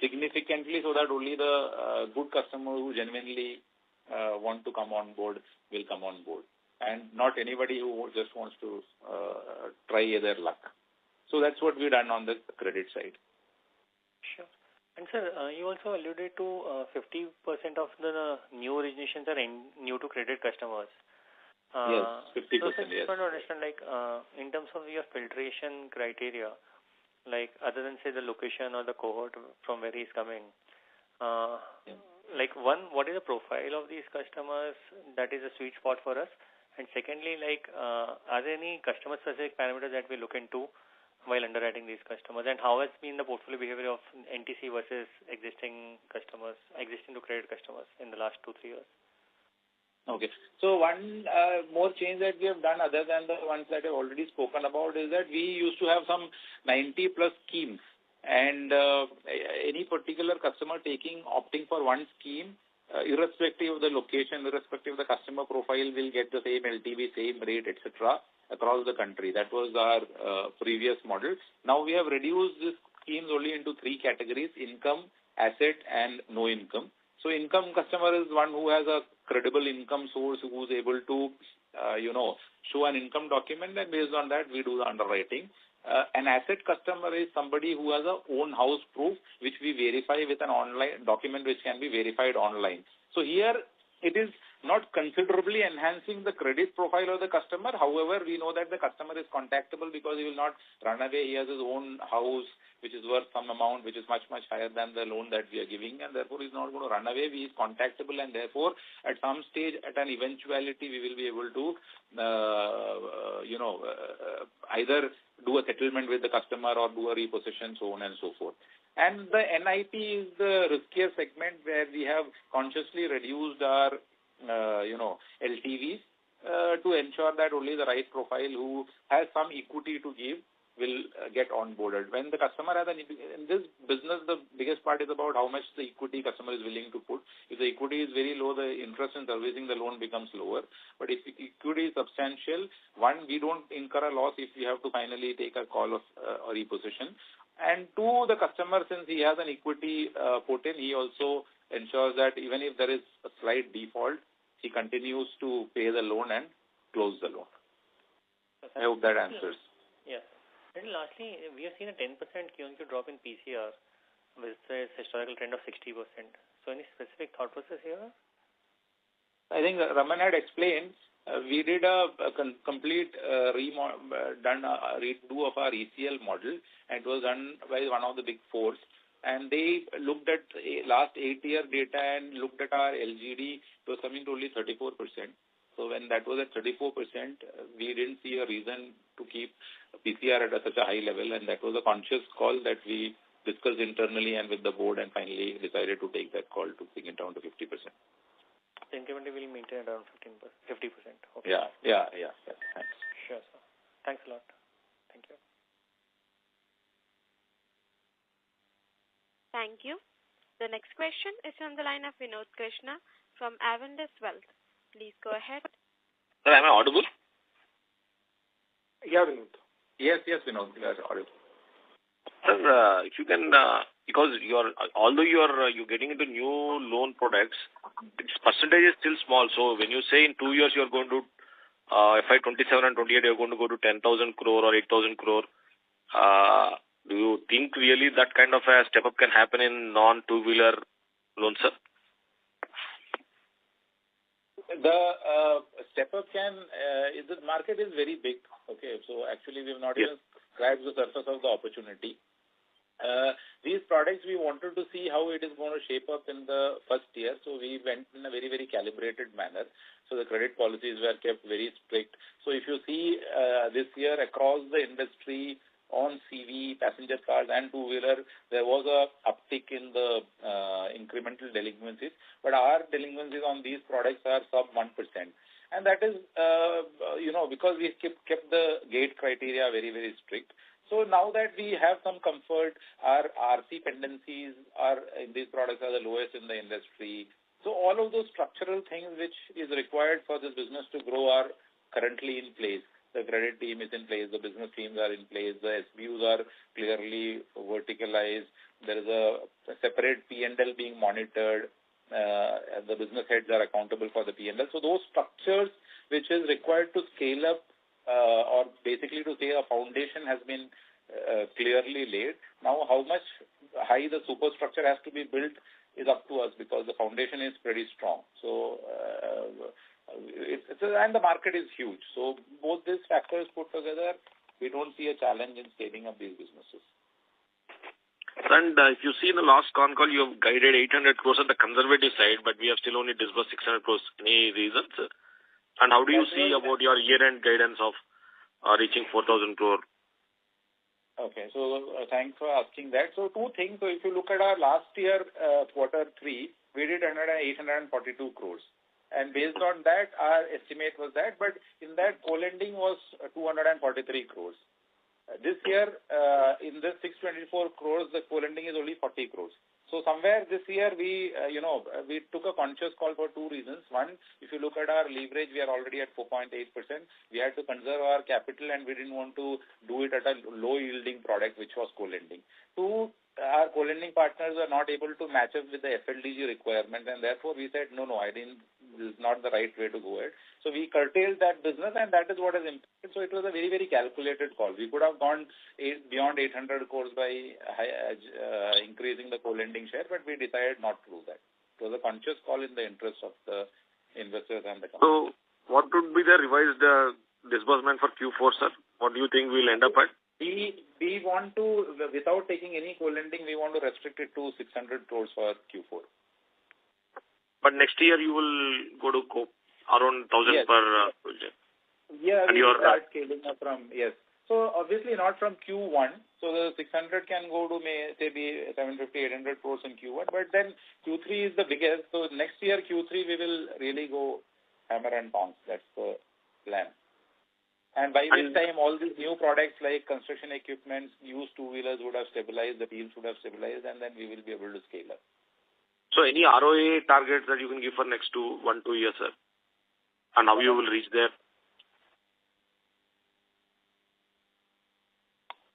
significantly so that only the good customers who genuinely want to come on board will come on board, and not anybody who just wants to try their luck. So that's what we've done on the credit side. Sure. And sir, you also alluded to 50% of the new originations are new to credit customers. Yes, 50%, so yes. I want to understand, in terms of your filtration criteria, other than, say, the location or the cohort from where he's coming, what is the profile of these customers that is a sweet spot for us? And secondly, are there any customer-specific parameters that we look into while underwriting these customers? And how has been the portfolio behavior of NTC versus existing to credit customers in the last 2-3 years? Okay. So one more change that we have done other than the ones that I've already spoken about is that we used to have some 90-plus schemes. And any particular customer opting for one scheme, irrespective of the location, irrespective of the customer profile, will get the same LTV, same rate, etc. across the country. That was our previous model. Now we have reduced these schemes only into 3 categories: income, asset, and no income. So income customer is one who has a credible income source, who is able to, show an income document, and based on that we do the underwriting. An asset customer is somebody who has a own house proof, which we verify with an online document which can be verified online. So here it is not considerably enhancing the credit profile of the customer. However, we know that the customer is contactable because he will not run away. He has his own house, which is worth some amount, which is much, much higher than the loan that we are giving, and therefore he's not going to run away. He is contactable, and therefore, at some stage, at an eventuality, we will be able to, either do a settlement with the customer or do a repossession, so on and so forth. And the NIP is the riskier segment where we have consciously reduced our, LTVs to ensure that only the right profile who has some equity to give will get onboarded. When the customer has in this business, the biggest part is about how much the equity customer is willing to put. If the equity is very low, the interest in servicing the loan becomes lower. But if the equity is substantial, one, we don't incur a loss if we have to finally take a call of a repossession. And two, the customer, since he has an equity put in, he also ensures that even if there is a slight default, he continues to pay the loan and close the loan. I hope that answers. Yes. And lastly, we have seen a 10% Q&Q drop in PCR with a historical trend of 60%. So any specific thought process here? I think Raman had explained. We did a complete redo of our ECL model, and it was done by one of the big fours. And they looked at last 8-year data and looked at our LGD. It was coming to only 34%. So when that was at 34%, we didn't see a reason to keep PCR at such a high level, and that was a conscious call that we discussed internally and with the board, and finally decided to take that call to bring it down to 50%. The increment will maintain around 50%. Okay. Yeah. Thanks. Sure, sir. Thanks a lot. Thank you. Thank you. The next question is from the line of Vinod Krishna from Avendus Wealth. Please go ahead. Sir, am I audible? Yeah, Vinod. Yes, Vinod, you are audible. Sir, if you can, because although you're getting into new loan products, its percentage is still small. So when you say in 2 years you're going to FY27 and 28, you're going to go to 10,000 crore or 8,000 crore. Do you think really that kind of a step up can happen in non-two-wheeler loans, sir? The step up the market is very big. Okay, so actually we have not even scratched the surface of the opportunity. These products, we wanted to see how it is going to shape up in the first year, so we went in a very, very calibrated manner. So the credit policies were kept very strict. So if you see this year across the industry on CV, passenger cars and two-wheeler, there was a uptick in the incremental delinquencies, but our delinquencies on these products are sub 1%. And that is, because we kept the gate criteria very, very strict. So now that we have some comfort, our RC pendencies in these products are the lowest in the industry. So all of those structural things which is required for this business to grow are currently in place. The credit team is in place, the business teams are in place, the SBUs are clearly verticalized, there is a separate P&L being monitored, the business heads are accountable for the P&L. So those structures which is required to scale up or basically to say a foundation has been clearly laid. Now how much high the superstructure has to be built is up to us because the foundation is pretty strong. So and the market is huge. So both these factors put together, we don't see a challenge in scaling up these businesses. And if you see in the last con call, you have guided 800 crores on the conservative side, but we have still only disbursed 600 crores. Any reasons? And how do you see about your year-end guidance of reaching 4,000 crore? Okay, so thanks for asking that. So two things. So if you look at our last year, quarter 3, we did 842 crores. And based on that, our estimate was that, but in that, co-lending was 243 crores. This year, in this 624 crores, the co-lending is only 40 crores. So somewhere this year, we took a conscious call for two reasons. One, if you look at our leverage, we are already at 4.8%. We had to conserve our capital and we didn't want to do it at a low-yielding product, which was co-lending. Two, our co-lending partners are not able to match up with the FLDG requirement, and therefore we said, no, this is not the right way to go ahead. So we curtailed that business, and that is what has impacted. So it was a very, very calculated call. We could have gone beyond 800 crores by increasing the co-lending share, but we decided not to do that. It was a conscious call in the interest of the investors and the company. So, what would be the revised disbursement for Q4, sir? What do you think we'll end up at? We want to, without taking any co-lending, we want to restrict it to 600 crores for Q4. But next year you will go to around 1,000 per project. Yeah, and we will start scaling up from, yes. So obviously not from Q1. So the 600 can go to maybe 750, 800 crores in Q1. But then Q3 is the biggest. So next year Q3 we will really go hammer and tongs. That's the plan. And by which time all these new products like construction equipment, used two-wheelers would have stabilized, the deals would have stabilized, and then we will be able to scale up. So any ROA targets that you can give for next 1-2 years, sir? And how you will reach there?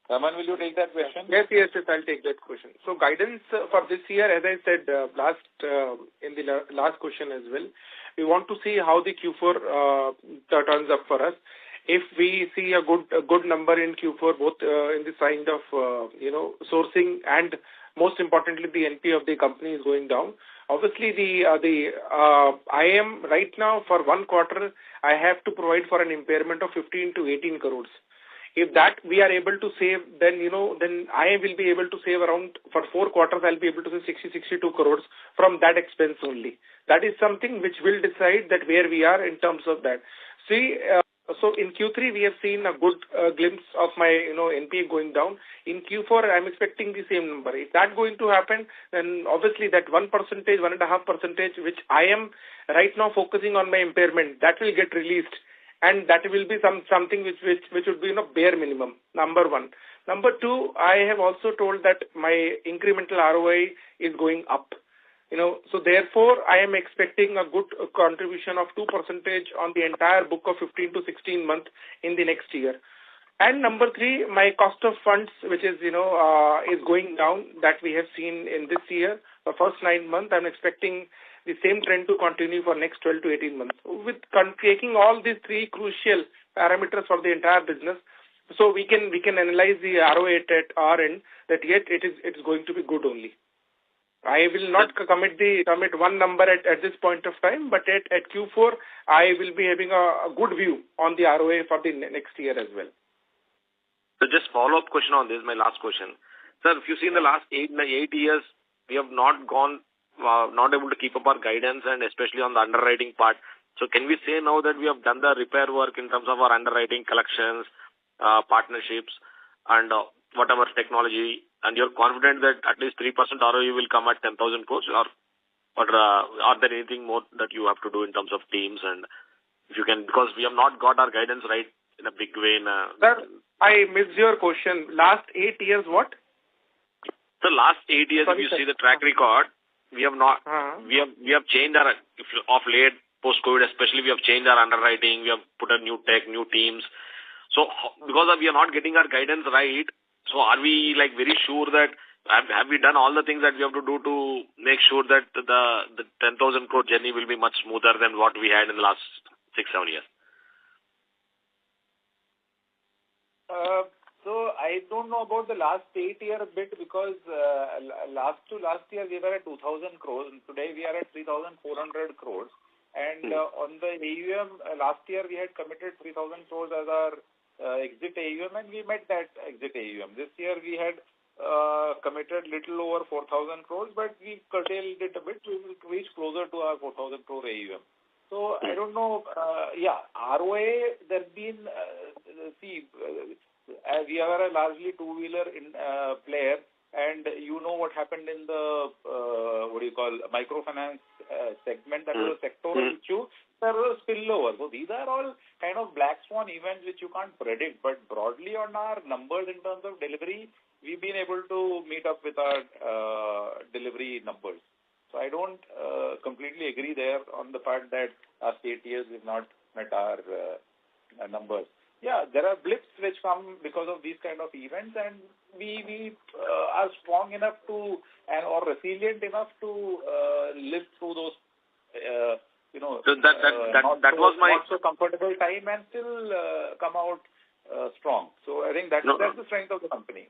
Raman, will you take that question? Yes, I'll take that question. So guidance for this year, as I said in the last question as well, we want to see how the Q4 turns up for us. If we see a good number in Q4, both in the side of sourcing and most importantly the NP of the company is going down. Obviously, I am right now for 1 quarter I have to provide for an impairment of 15 to 18 crores. If that we are able to save, then I will be able to save around, for 4 quarters I'll be able to save 62 crores from that expense only. That is something which will decide that where we are in terms of that. See. So in Q3 we have seen a good glimpse of my NPA going down. In Q4 I'm expecting the same number. If that's going to happen, then obviously that 1%, 1.5% which I am right now focusing on my impairment, that will get released, and that will be something which would be bare minimum. Number 1. Number 2, I have also told that my incremental ROI is going up. So therefore, I am expecting a good contribution of 2% on the entire book of 15 to 16 months in the next year. And number 3, my cost of funds, which is going down, that we have seen in this year. The first 9 months, I'm expecting the same trend to continue for next 12 to 18 months. With taking all these 3 crucial parameters for the entire business, so we can analyze the ROA at our end that yet it is going to be good only. I will not commit one number at this point of time, but at Q4, I will be having a good view on the ROA for the next year as well. So just follow-up question on this, my last question. Sir, if you see in the last 8 years, we have not able to keep up our guidance, and especially on the underwriting part. So can we say now that we have done the repair work in terms of our underwriting collections, partnerships, and whatever technology, and you're confident that at least 3% ROE will come at 10,000 crores, or are there anything more that you have to do in terms of teams? And if you can, because we have not got our guidance right in a big way. Sir, I missed your question. Last 8 years, what? The last 8 years, if you see the track record, we have not. We have changed our of late post-COVID, especially we have changed our underwriting. We have put a new tech, new teams. So because we are not getting our guidance right, so are we very sure that have we done all the things that we have to do to make sure that the 10,000 crore journey will be much smoother than what we had in the last 6-7 years? So I don't know about the last 8 year bit, because last year we were at 2,000 crores and today we are at 3,400 crores. And on the AUM, last year we had committed 3,000 crores as our exit AUM, and we met that exit AUM. This year we had committed little over 4,000 crores, but we curtailed it a bit. We will reach closer to our 4,000 crore AUM. So I don't know. ROA, there's been, we are a largely two-wheeler player, and you know what happened in the microfinance segment. That was a sectoral issue. There was a spillover. So these are all kind of black swan events which you can't predict. But broadly on our numbers in terms of delivery, we've been able to meet up with our delivery numbers. So I don't completely agree there on the part that last 8 years we've not met our numbers. Yeah, there are blips which come because of these kind of events, and we are strong enough to or resilient enough to live through those. So that was my not so comfortable time and still come out strong. So I think that's the strength of the company.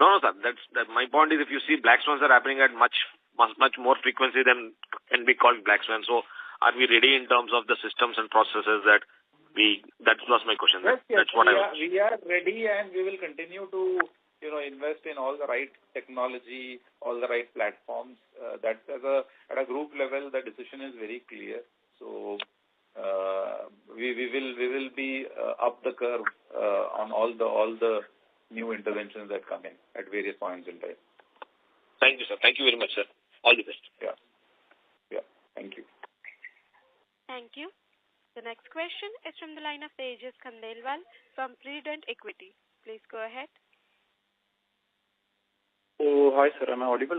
No, sir. That my point is, if you see black swans are happening at much more frequency than can be called black swans. So are we ready in terms of the systems and processes that was my question. Yes, That's what we are ready, and we will continue to invest in all the right technology, all the right platforms. That at a group level, the decision is very clear. So we will be up the curve on all the new interventions that come in at various points in time. Thank you, sir. Thank you very much, sir. All the best. Yeah. Thank you. Thank you. The next question is from the line of Tejas Khandelwal from Prudent Equity. Please go ahead. Oh, hi, sir. Am I audible?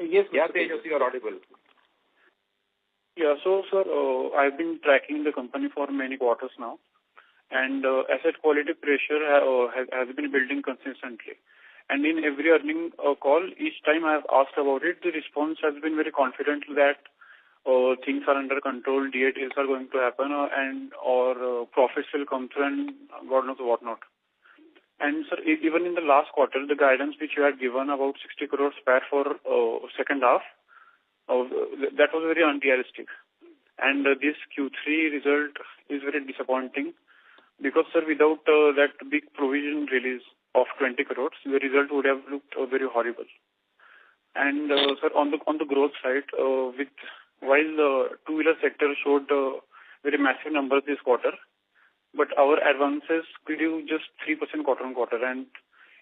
Yes, Tejas, you are audible. Yeah, so, sir, I've been tracking the company for many quarters now, and asset quality pressure has been building consistently. And in every earning call, each time I have asked about it, the response has been very confident that things are under control, DA deals are going to happen, or profits will come through, and God knows what not. And sir, even in the last quarter, the guidance which you had given about 60 crores PAT for second half, that was very unrealistic. And this Q3 result is very disappointing because, sir, without that big provision release of 20 crores, the result would have looked very horrible. And sir, on the growth side, while the two-wheeler sector showed very massive numbers this quarter, but our advances grew just 3% quarter on quarter. And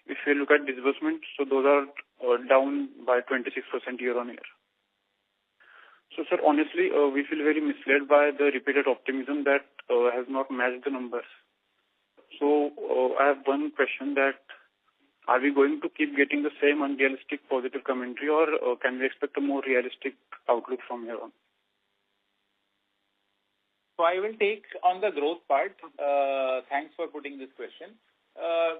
if you look at disbursement, so those are down by 26% year on year. So, sir, honestly, we feel very misled by the repeated optimism that has not matched the numbers. So, I have one question that, are we going to keep getting the same unrealistic positive commentary, or can we expect a more realistic outlook from here on? So I will take on the growth part. Thanks for putting this question.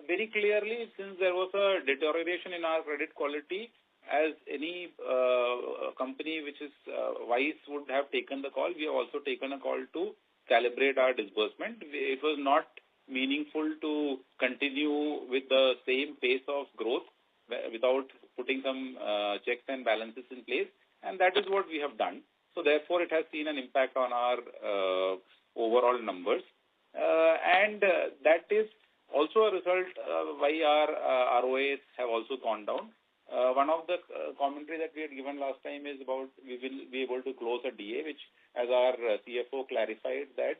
Very clearly, since there was a deterioration in our credit quality, as any company which is wise would have taken the call, we have also taken a call to calibrate our disbursement. It was not meaningful to continue with the same pace of growth without putting some checks and balances in place, and that is what we have done. So therefore, it has seen an impact on our overall numbers, and that is also a result why our ROAs have also gone down. One of the commentary that we had given last time is about we will be able to close a DA, which, as our CFO clarified, that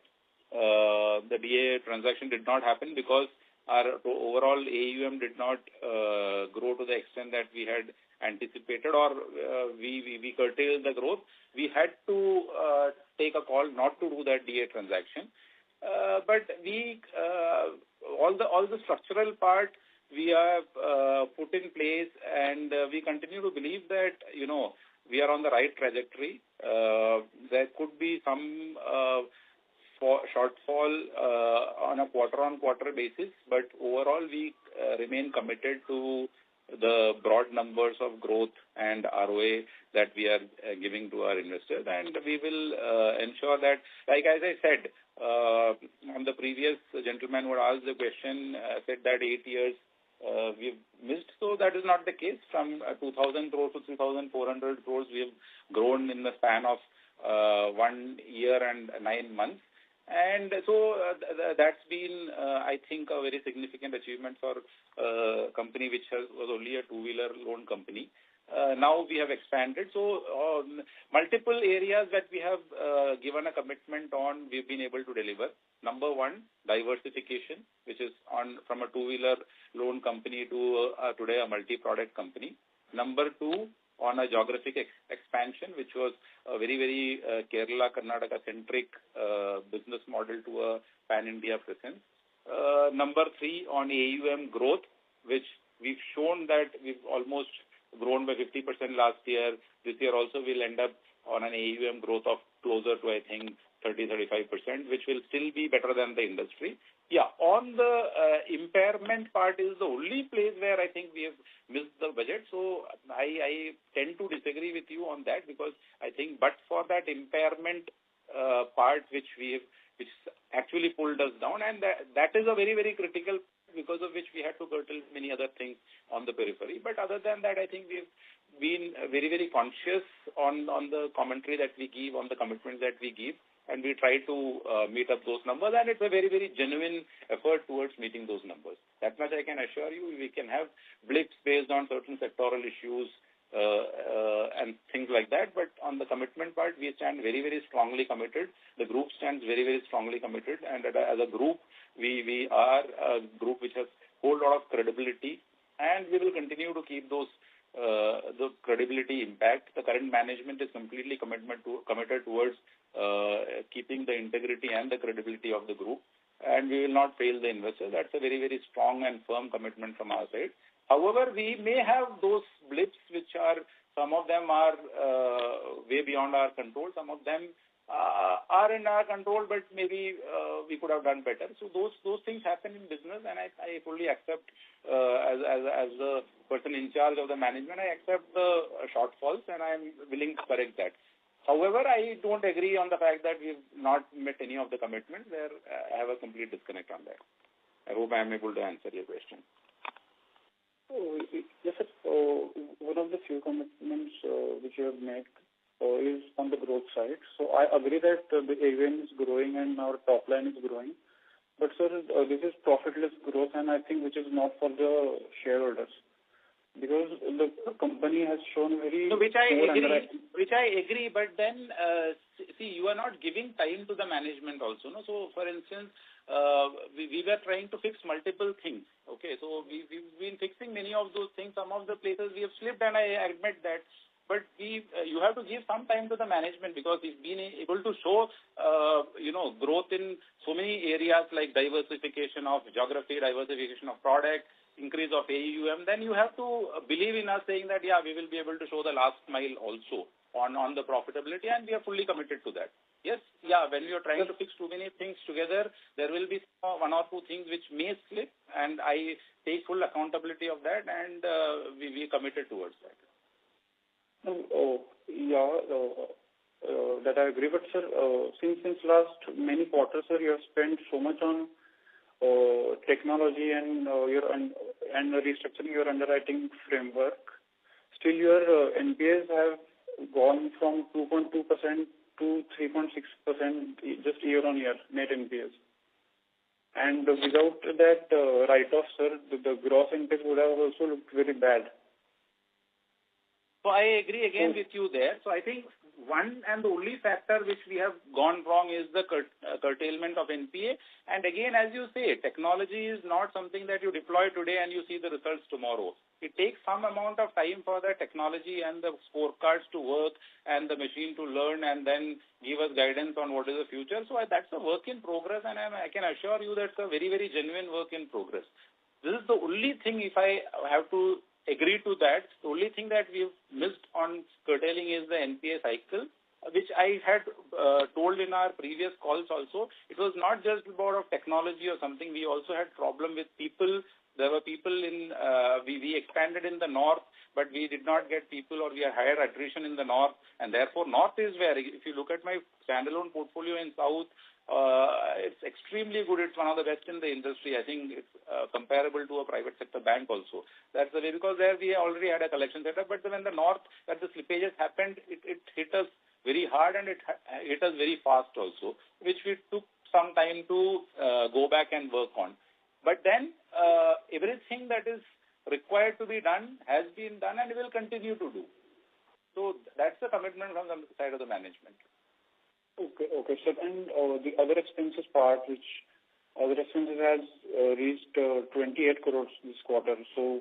the DA transaction did not happen because our overall AUM did not grow to the extent that we had anticipated, or we curtailed the growth. We had to take a call not to do that DA transaction. But we all the structural part we have put in place, and we continue to believe that we are on the right trajectory. There could be some shortfall on a quarter-on-quarter basis, but overall we remain committed to the broad numbers of growth and ROA that we are giving to our investors, and we will ensure that, like as I said, on the previous gentleman who asked the question, said that 8 years we've missed. So that is not the case. From 2,000 crores to 3,400 crores, we have grown in the span of 1 year and 9 months. And so that's been, I think, a very significant achievement for a company which was only a two-wheeler loan company. Now we have expanded. So multiple areas that we have given a commitment on, we've been able to deliver. Number one, diversification, which is from a two-wheeler loan company to today a multi-product company. Number two, on a geographic expansion, which was a very, very Kerala, Karnataka-centric business model to a pan-India presence. Number three, on AUM growth, which we've shown that we've almost grown by 50% last year. This year also will end up on an AUM growth of closer to, I think, 30-35%, which will still be better than the industry. Yeah, on the impairment part is the only place where I think we have missed the budget. So I tend to disagree with you on that, because I think but for that impairment part which actually pulled us down, and that is a very, very critical, because of which we had to curtail many other things on the periphery. But other than that, I think we've been very, very conscious on the commentary that we give, on the commitments that we give, and we try to meet up those numbers, and it's a very, very genuine effort towards meeting those numbers. That much I can assure you. We can have blips based on certain sectoral issues and things like that, but on the commitment part, we stand very, very strongly committed. The group stands very, very strongly committed, and as a group, we are a group which has a whole lot of credibility, and we will continue to keep those the credibility impact. The current management is completely committed towards keeping the integrity and the credibility of the group, and we will not fail the investors. That's a very, very strong and firm commitment from our side. However, we may have those blips which are, some of them are way beyond our control, some of them are in our control, but maybe we could have done better. So those things happen in business, and I fully accept as the person in charge of the management, I accept the shortfalls, and I'm willing to correct that. However, I don't agree on the fact that we've not met any of the commitments. There, I have a complete disconnect on that. I hope I am able to answer your question. Yes, sir. One of the few commitments which you have made is on the growth side. So I agree that the AUM is growing and our top line is growing. But, sir, this is profitless growth, and I think which is not for the shareholders. Because the company has shown very... which I agree, but then, see, you are not giving time to the management also. No? So, for instance, we were trying to fix multiple things. Okay, so we've been fixing many of those things. Some of the places we have slipped, and I admit that. But you have to give some time to the management, because we've been able to show, growth in so many areas like diversification of geography, diversification of product, increase of AUM. Then you have to believe in us saying that, yeah, we will be able to show the last mile also on the profitability, and we are fully committed to that. Yes, yeah, when you are trying to fix too many things together, there will be one or two things which may slip, and I take full accountability of that, and we committed towards that. That I agree. But, sir, since last many quarters, sir, you have spent so much on technology and restructuring your underwriting framework. Still, your NPAs have gone from 2.2% to 3.6% just year on year, net NPAs. And without that write-off, sir, the gross NPAs would have also looked very bad. So I agree again with you there. So I think one and the only factor which we have gone wrong is the curtailment of NPA. And again, as you say, technology is not something that you deploy today and you see the results tomorrow. It takes some amount of time for the technology and the scorecards to work and the machine to learn and then give us guidance on what is the future. So that's a work in progress, and I can assure you that's a very, very genuine work in progress. This is the only thing, if I have to agree to that, the only thing that we've missed on curtailing is the NPA cycle, which I had told in our previous calls also. It was not just about technology or something. We also had problem with people. There were people we expanded in the north, but we did not get people, or we had higher attrition in the north, and therefore north is where, if you look at my standalone portfolio in south, it's extremely good. It's one of the best in the industry. I think it's comparable to a private sector bank also. That's the way, because there we already had a collection setup. But when the north, that the slippages happened, it hit us very hard, and it hit us very fast also, which we took some time to go back and work on. But then everything that is required to be done has been done and will continue to do. So that's the commitment from the side of the management. Okay, sir. And the other expenses part, which other expenses has reached 28 crores this quarter. So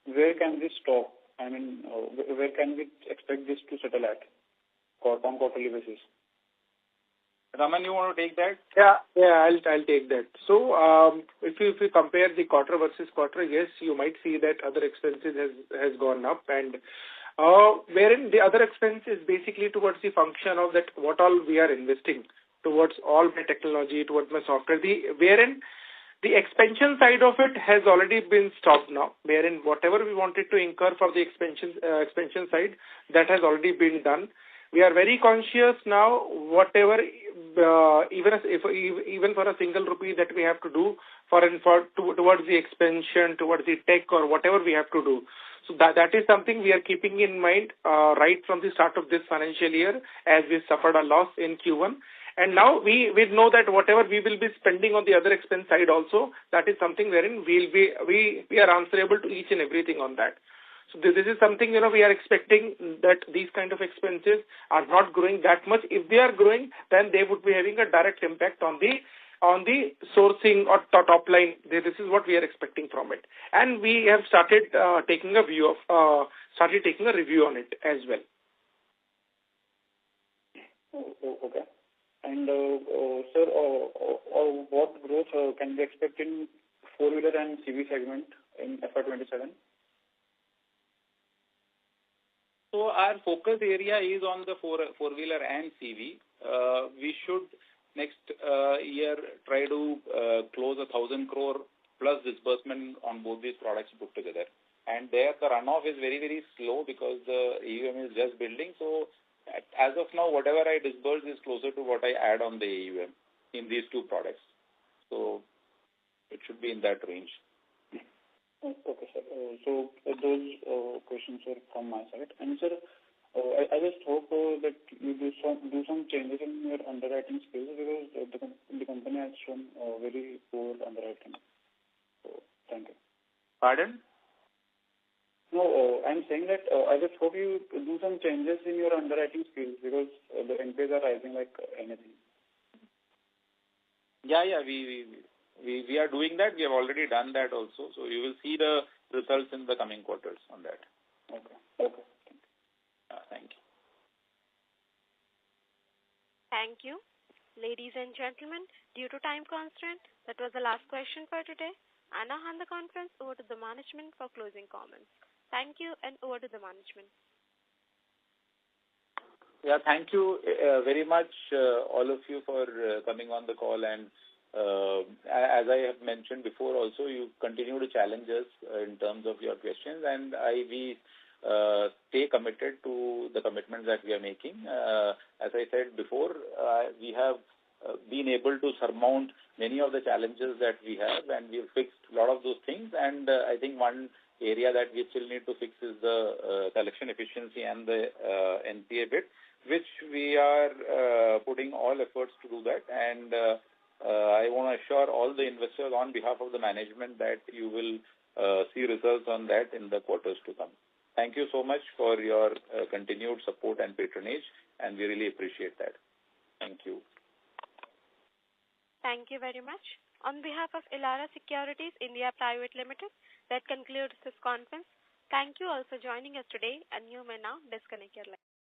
where can this stop? I mean, where can we expect this to settle at on quarterly basis? Raman, you want to take that? Yeah, I'll take that. So if you compare the quarter versus quarter, yes, you might see that other expenses has gone up, and wherein the other expense is basically towards the function of that what all we are investing towards all my technology, towards my software. Wherein the expansion side of it has already been stopped now. Wherein whatever we wanted to incur for the expansion side, that has already been done. We are very conscious now, whatever, even for a single rupee that we have to do towards the expansion, towards the tech or whatever we have to do. So that is something we are keeping in mind right from the start of this financial year, as we suffered a loss in Q1. And now we know that whatever we will be spending on the other expense side also, that is something wherein we are answerable to each and everything on that. So this is something, we are expecting that these kind of expenses are not growing that much. If they are growing, then they would be having a direct impact on the sourcing or top line. This is what we are expecting from it. And we have started taking a review on it as well. Okay. And sir, what growth can we expect in four-wheeler and CV segment in FY27? So our focus area is on the four-wheeler and CV. We should next year try to close 1,000 crore plus disbursement on both these products put together. And there the runoff is very, very slow because the AUM is just building. So as of now, whatever I disburse is closer to what I add on the AUM in these two products. So it should be in that range. Okay, sir. So those questions are from my side. And sir, I just hope that you do some changes in your underwriting skills, because the company has shown very poor underwriting. So thank you. Pardon? No, I'm saying that I just hope you do some changes in your underwriting skills, because the NPAs are rising like anything. Yeah, we are doing that. We have already done that also. So you will see the results in the coming quarters on that. Okay. Thank you. Thank you. Ladies and gentlemen, due to time constraint, that was the last question for today. I now hand the conference over to the management for closing comments. Thank you, and over to the management. Yeah, thank you very much, all of you, for coming on the call. And as I have mentioned before also, you continue to challenge us in terms of your questions, and we stay committed to the commitments that we are making. As I said before, we have been able to surmount many of the challenges that we have, and we've fixed a lot of those things. And I think one area that we still need to fix is the collection efficiency and the NPA bit, which we are putting all efforts to do that. And I want to assure all the investors on behalf of the management that you will see results on that in the quarters to come. Thank you so much for your continued support and patronage, and we really appreciate that. Thank you. Thank you very much. On behalf of Elara Securities India Private Limited, that concludes this conference. Thank you all for joining us today, and you may now disconnect your line.